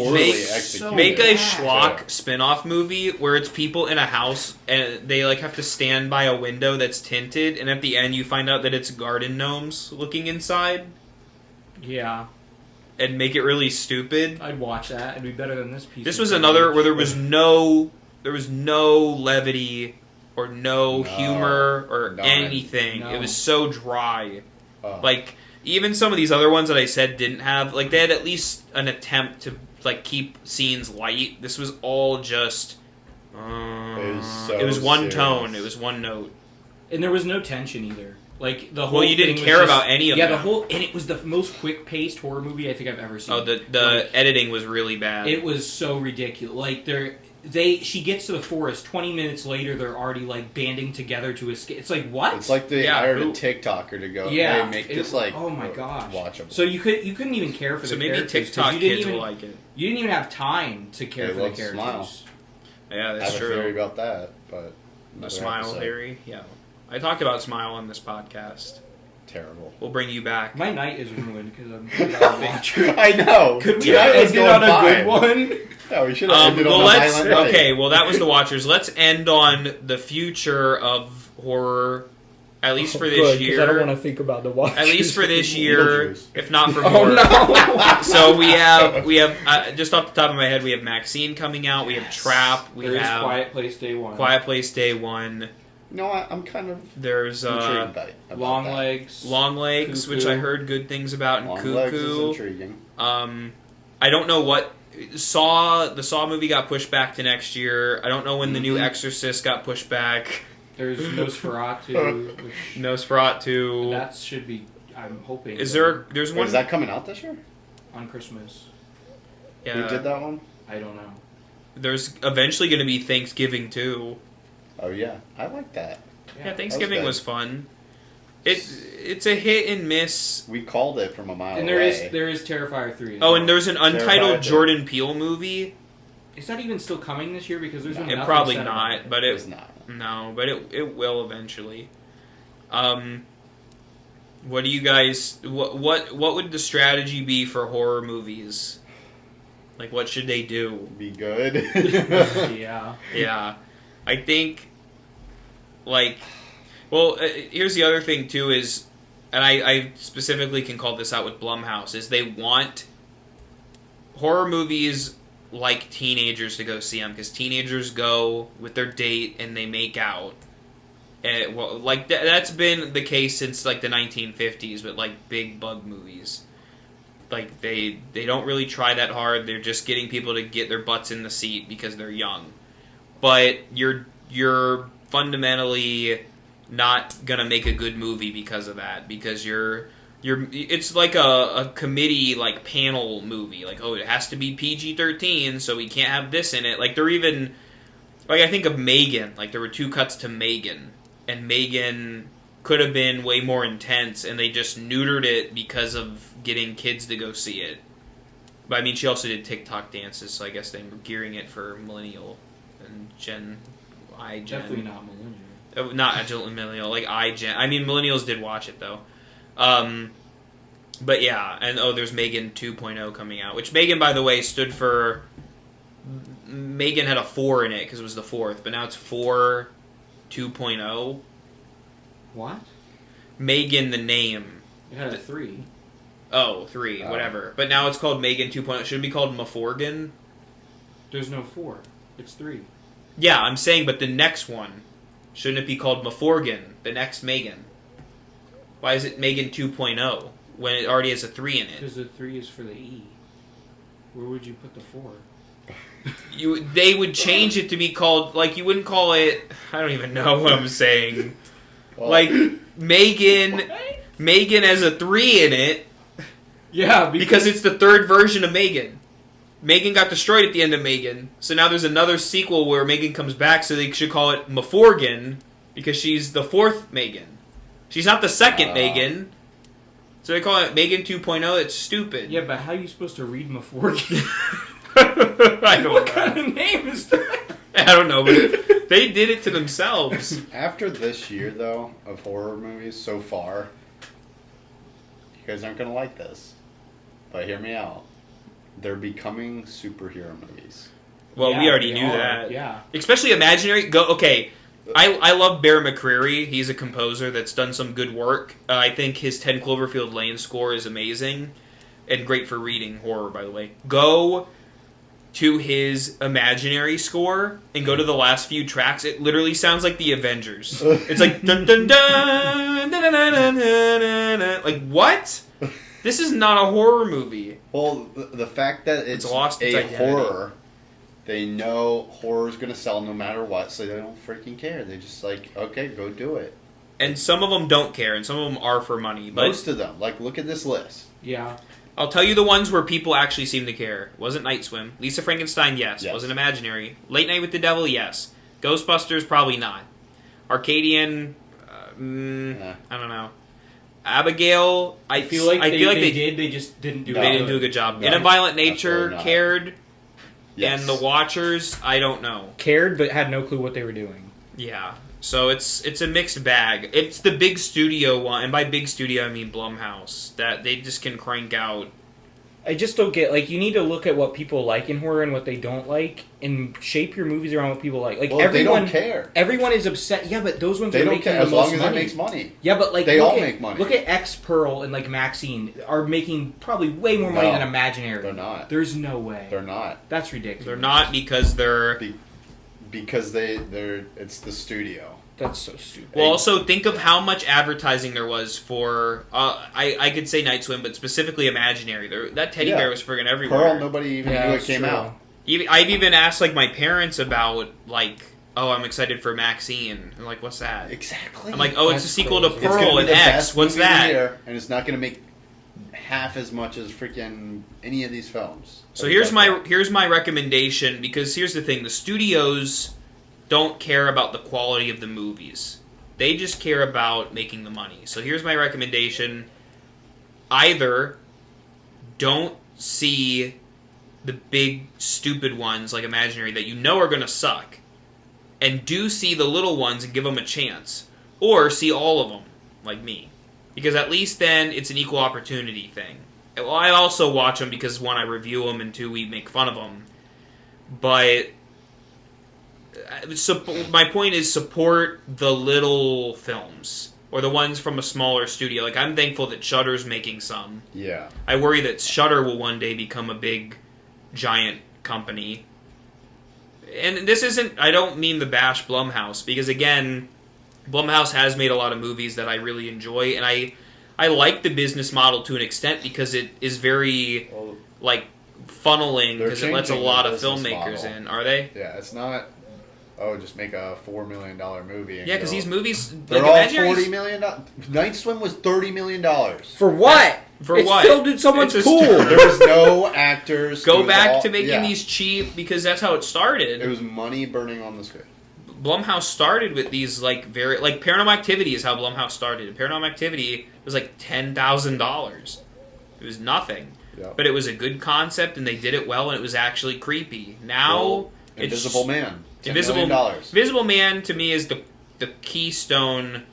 so make a schlock spin-off movie where it's people in a house and they like have to stand by a window that's tinted, and at the end you find out that it's garden gnomes looking inside. Yeah. And make it really stupid. I'd watch that. It'd be better than this piece. This was another where there was no levity or no humor or anything. No. It was so dry. Like, even some of these other ones that I said didn't have, like, they had at least an attempt to, like, keep scenes light. This was all just, it was one serious tone. It was one note. And there was no tension either. Like, the whole you didn't care about any of them. Yeah, and it was the most quick-paced horror movie I think I've ever seen. Oh, the editing was really bad. It was so ridiculous. Like, she gets to the forest, 20 minutes later, they're already, like, banding together to escape. It's like, what? It's like they hired a TikToker to go, hey, make this, like, oh my gosh, watchable. So you couldn't even care for the characters. So maybe TikTok kids will like it. You didn't even have time to care for the characters. Smile. Yeah, that's true. I have a theory about that, but... The Smile theory? Yeah. I talked about Smile on this podcast. Terrible. We'll bring you back. My night is ruined because I'm about to watch. I know. Could we have ended on a good one? Yeah, we should have ended on a violent night. Okay, well, that was The Watchers. Let's end on the future of horror, at least for this year. I don't want to think about The Watchers. At least for this year, if not for more. No. So we have just off the top of my head, we have Maxine coming out. We have Trap. We have Quiet Place Day 1. Quiet Place Day 1. No, I'm kind of... There's Long Legs. Long Legs, Cuckoo, which I heard good things about, and Cuckoo. Legs is intriguing. I don't know what... The Saw movie got pushed back to next year. I don't know when the new Exorcist got pushed back. There's Nosferatu. Nosferatu. That should be... I'm hoping. There's one... Is that coming out this year? On Christmas. Yeah. Who did that one? I don't know. There's eventually going to be Thanksgiving, too. Oh, yeah. I like that. Yeah, Thanksgiving was fun. It's a hit and miss. We called it from a mile and away. There is Terrifier 3. And there's an untitled Jordan Peele movie. Is that even still coming this year? Because there's nothing probably not, but it's not. No, but it will eventually. What do you guys... What would the strategy be for horror movies? Like, what should they do? Be good? Yeah. Yeah. I think, like... Well, here's the other thing, too, is... And I specifically can call this out with Blumhouse, is they want horror movies like teenagers to go see them, because teenagers go with their date and they make out. And, well, like, that's been the case since, like, the 1950s with, like, big bug movies. Like, they don't really try that hard. They're just getting people to get their butts in the seat because they're young. But you're fundamentally not gonna make a good movie because of that. Because it's like a committee, like, panel movie. Like, oh, it has to be PG-13, so we can't have this in it. Like, they're even... Like, I think of Megan. Like, there were 2 cuts to Megan. And Megan could have been way more intense, and they just neutered it because of getting kids to go see it. But, I mean, she also did TikTok dances, so I guess they were gearing it for millennial and Gen. Definitely not millennial. Not millennial, like iGen. I mean, millennials did watch it, though. But, yeah, and, there's Megan 2.0 coming out, which Megan, by the way, stood for... Megan had a 4 in it, because it was the 4th, but now it's 4... 2.0. What? Megan the name. It had a 3. Oh, 3, whatever. But now it's called Megan 2.0. Should it be called Maforgan? There's no 4. It's 3. Yeah, I'm saying, but the next one, shouldn't it be called Maforgan, the next Megan? Why is it Megan 2.0 when it already has a 3 in it? Because the 3 is for the E. Where would you put the 4? They would change it to be called, like, you wouldn't call it, I don't even know what I'm saying. Well, like, Megan has a 3 in it. Yeah, because it's the 3rd version of Megan. Megan got destroyed at the end of Megan, so now there's another sequel where Megan comes back, so they should call it Maforgan, because she's the 4th Megan. She's not the 2nd Megan. So they call it Megan 2.0, it's stupid. Yeah, but how are you supposed to read Maforgan? I don't know. What kind of name is that? I don't know, but they did it to themselves. After this year, though, of horror movies so far, you guys aren't going to like this. But hear me out. They're becoming superhero movies. Well, we already knew that. Yeah. Especially imaginary. Okay. I love Bear McCreary. He's a composer that's done some good work. I think his 10 Cloverfield Lane score is amazing. And great for reading horror, by the way. Go to his imaginary score and go to the last few tracks. It literally sounds like the Avengers. It's like dun dun dun, dun, dun, dun, dun, dun, dun. Like, what? This is not a horror movie. Well, the fact that it's lost its a identity. horror, they know horror's going to sell no matter what, so they don't freaking care. They just like, okay, go do it. And some of them don't care, and some of them are for money. But Most of them. Like, look at this list. Yeah. I'll tell you the ones where people actually seem to care. Wasn't Night Swim. Lisa Frankenstein, yes. Wasn't Imaginary. Late Night with the Devil, yes. Ghostbusters, probably not. Arcadian, I don't know. Abigail, I feel like they did. They just didn't do. They didn't do a good job. No, In a Violent Nature not. cared, Yes. and The Watchers, I don't know. Cared, but had no clue what they were doing. Yeah, so it's a mixed bag. It's the big studio one, and by big studio I mean Blumhouse, that they just can crank out. I just don't get, like, you need to look at what people like in horror and what they don't like, and shape your movies around what people like. Like, Well, everyone, they don't care. Everyone is upset. Yeah, but those ones They are don't making care the as most long as money. it makes money. Yeah, but like They all make money. Look at X Pearl and like Maxine are making probably way more money No, than Imaginary. they're not. There's no way. They're not. That's ridiculous. They're not because they're... Because they're it's the studio. That's so stupid. Well, also think of how much advertising there was for. I could say Night Swim, but specifically Imaginary. That teddy bear was friggin' everywhere. Pearl, nobody even knew it came out. I've even asked like my parents about like, oh, I'm excited for Maxine. I'm like, what's that? Exactly. I'm like, oh, it's a sequel to It's gonna Pearl be and the X. best What's movie of the that? year, and it's not going to make half as much as freaking any of these films. So here's my recommendation, because here's the thing: the studios don't care about the quality of the movies. They just care about making the money. So here's my recommendation. Either don't see the big, stupid ones like Imaginary that you know are going to suck, and do see the little ones and give them a chance. Or see all of them, like me. Because at least then it's an equal opportunity thing. Well, I also watch them because, one, I review them, and two, we make fun of them. But... my point is, support the little films or the ones from a smaller studio. Like, I'm thankful that Shudder's making some. Yeah. I worry that Shudder will one day become a big, giant company. And this isn't... I don't mean to bash Blumhouse, because again, Blumhouse has made a lot of movies that I really enjoy, and I like the business model to an extent because it is very like funneling, because it lets a lot of filmmakers in. Are they? Yeah, it's not. Oh, just make a $4 million movie. And yeah, because these movies, they're like, all $40 million. Night Swim was $30 million. For what? For it's what? filmed in someone's pool. There was no actors. Go back to making these cheap, because that's how it started. It was money burning on the screen. Blumhouse started with these like very like Paranormal Activity is how Blumhouse started. Paranormal Activity was like $10,000. It was nothing, but it was a good concept, and they did it well, and it was actually creepy. Now, Invisible Man. Invisible Man to me is the keystone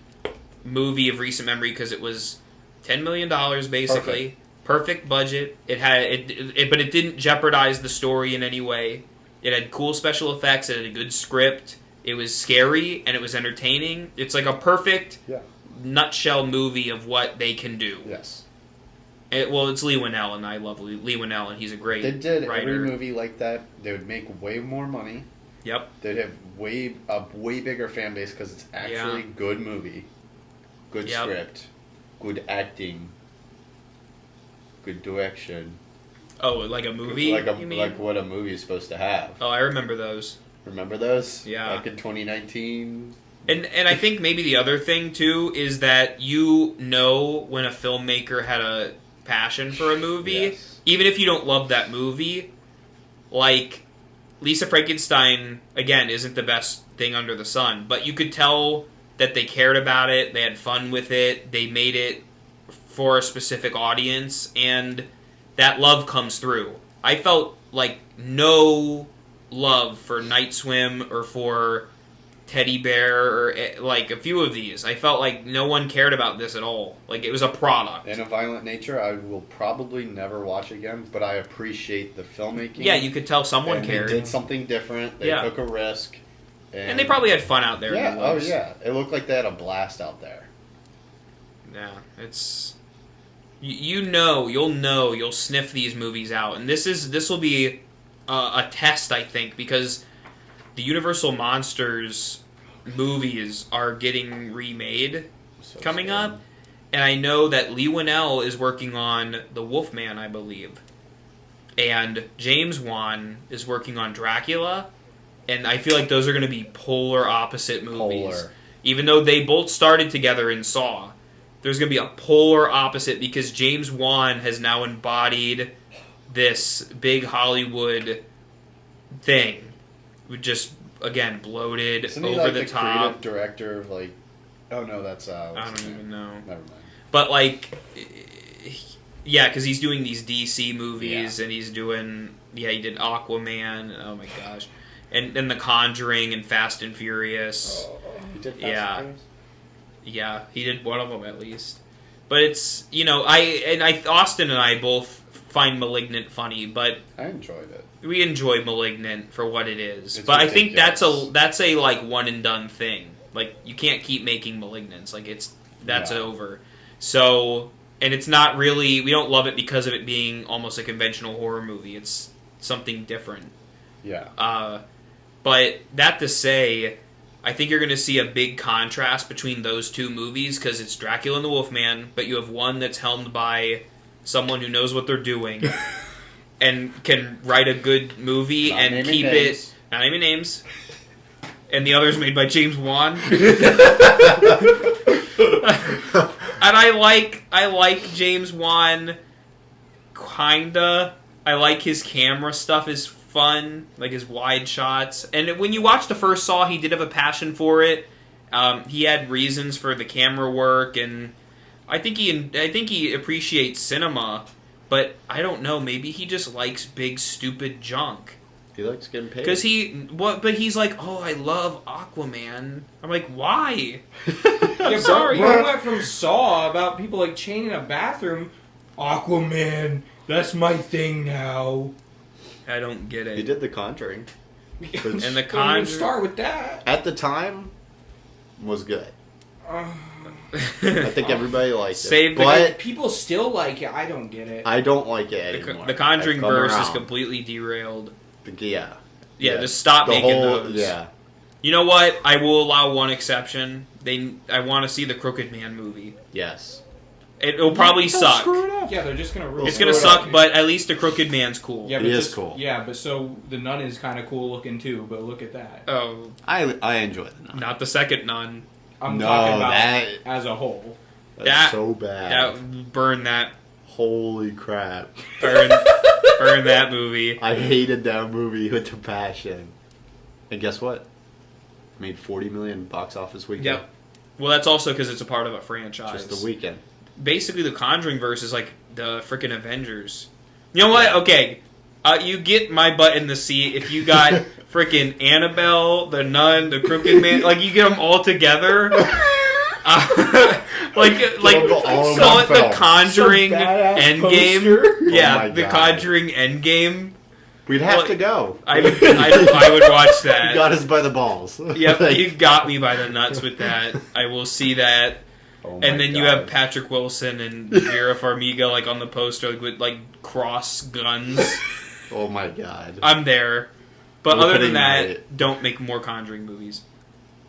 movie of recent memory, because it was $10 million basically, perfect budget. It had but it didn't jeopardize the story in any way. It had cool special effects. It had a good script. It was scary and it was entertaining. It's like a perfect nutshell movie of what they can do. Yes. It's Lee Winnell, and I love Lee Winnell, and he's a great writer. They did every movie like that. They would make way more money. Yep. They'd have a way bigger fan base because it's actually a good movie, good script, good acting, good direction. Oh, like a movie? You mean? Like what a movie is supposed to have. Oh, I remember those. Remember those? Yeah. Back in 2019. And I think maybe the other thing too is that you know when a filmmaker had a passion for a movie, even if you don't love that movie. Like Lisa Frankenstein, again, isn't the best thing under the sun, but you could tell that they cared about it, they had fun with it, they made it for a specific audience, and that love comes through. I felt like no love for Night Swim or for Teddy Bear, or like a few of these. I felt like no one cared about this at all. Like, it was a product. In a Violent Nature, I will probably never watch again, but I appreciate the filmmaking. Yeah, you could tell someone cared. They did something different. They took a risk. And they probably had fun out there. Yeah, oh yeah. It looked like they had a blast out there. Yeah, it's... You'll sniff these movies out. And this will be a test, I think, because the Universal Monsters movies are getting remade coming up, and I know that Lee Winnell is working on The Wolfman, I believe, and James Wan is working on Dracula, and I feel like those are going to be polar opposite movies. Even though they both started together in Saw, there's going to be a polar opposite because James Wan has now embodied this big Hollywood thing, just again bloated, Isn't over he like the top. Creative director of like, oh no, that's I don't even know. Never mind. But like, yeah, because he's doing these DC movies, and he's doing he did Aquaman. Oh my gosh, and The Conjuring and Fast and Furious. He did Fast and Furious? Yeah, he did one of them at least. But it's Austin and I both find Malignant funny, but I enjoyed it. We enjoy Malignant for what it is. It's but ridiculous. I think that's a like one and done thing. Like, you can't keep making Malignants. Like, that's over. So, and it's not really, we don't love it because of it being almost a conventional horror movie. It's something different. Yeah. But that to say, I think you're going to see a big contrast between those two movies because it's Dracula and the Wolfman, but you have one that's helmed by someone who knows what they're doing and can write a good movie and keep it... Not naming names. And the other's made by James Wan. And I like James Wan, kinda. I like his camera stuff is fun, like his wide shots. And when you watch the first Saw, he did have a passion for it. He had reasons for the camera work, and I think he appreciates cinema. But I don't know. Maybe he just likes big, stupid junk. He likes getting paid. But he's like, oh, I love Aquaman. I'm like, why? I'm sorry. You went from Saw about people like chaining a bathroom. Aquaman, that's my thing now. I don't get it. He did The Conjuring. And The Conjuring. Start with that. At the time, was good. I think everybody liked it. But people still like it. I don't get it. I don't like it anymore. The Conjuring verse is completely derailed. Yeah. Just stop making those. Yeah. You know what? I will allow one exception. I want to see the Crooked Man movie. Yes. It'll probably suck. Screw it up. Yeah, they're just gonna ruin it. It's gonna suck, but at least the Crooked Man's cool. Yeah, but he is cool. Yeah, but so the Nun is kind of cool looking too. But look at that. Oh, I enjoy the Nun. not the second Nun. I'm talking about as a whole. That's so bad. Burn that. Holy crap. Burn that movie. I hated that movie with a passion. And guess what? Made $40 million box office weekend. Yep. Well, that's also because it's a part of a franchise. Just the weekend. Basically, the Conjuring verse is like the freaking Avengers. You know what? Yeah. Okay. You get my butt in the seat if you got freaking Annabelle, the Nun, the Crooked Man. Like, you get them all together. Call it the Conjuring Endgame. Yeah, the Conjuring Endgame. We'd have to go. I would watch that. You got us by the balls. Yep, you got me by the nuts with that. I will see that. And then you have Patrick Wilson and Vera Farmiga like on the poster with like cross guns. Oh my god. I'm there. But other than that, don't make more Conjuring movies.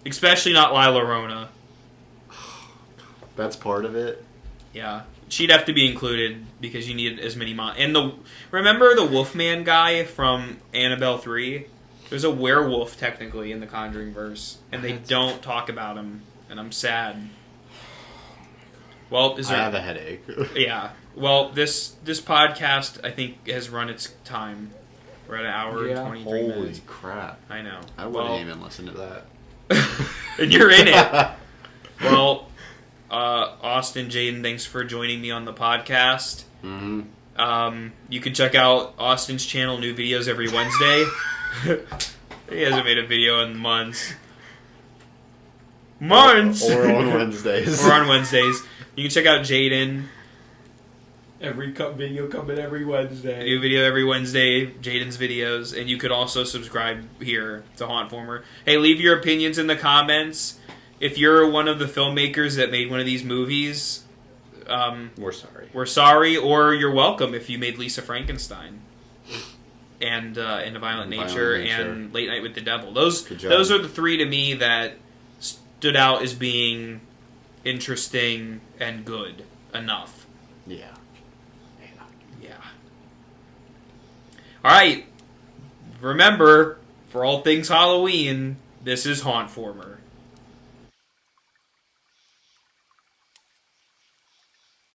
Especially not Lila Llorona. That's part of it? Yeah. She'd have to be included because you need as many remember the Wolfman guy from Annabelle 3? There's a werewolf technically in the Conjuring verse, and they don't talk about him, and I'm sad. Well, I have a headache. Yeah. Well, this podcast I think has run its time. We're at an hour and 23 minutes. Holy crap! I know. I wouldn't even listen to that. And you're in it. Well, Austin, Jaden, thanks for joining me on the podcast. Mm-hmm. You can check out Austin's channel, new videos every Wednesday. He hasn't made a video in months. months. Or on Wednesdays. Or on Wednesdays. You can check out Jaden. Every video coming every Wednesday. New video every Wednesday, Jaden's videos, and you could also subscribe here to Hauntformer. Hey, leave your opinions in the comments. If you're one of the filmmakers that made one of these movies, we're sorry. We're sorry, or you're welcome if you made Lisa Frankenstein and A Violent Nature and Late Night with the Devil. Those are the three to me that stood out as being interesting and good enough. Yeah. Alright, remember, for all things Halloween, this is Hauntformer.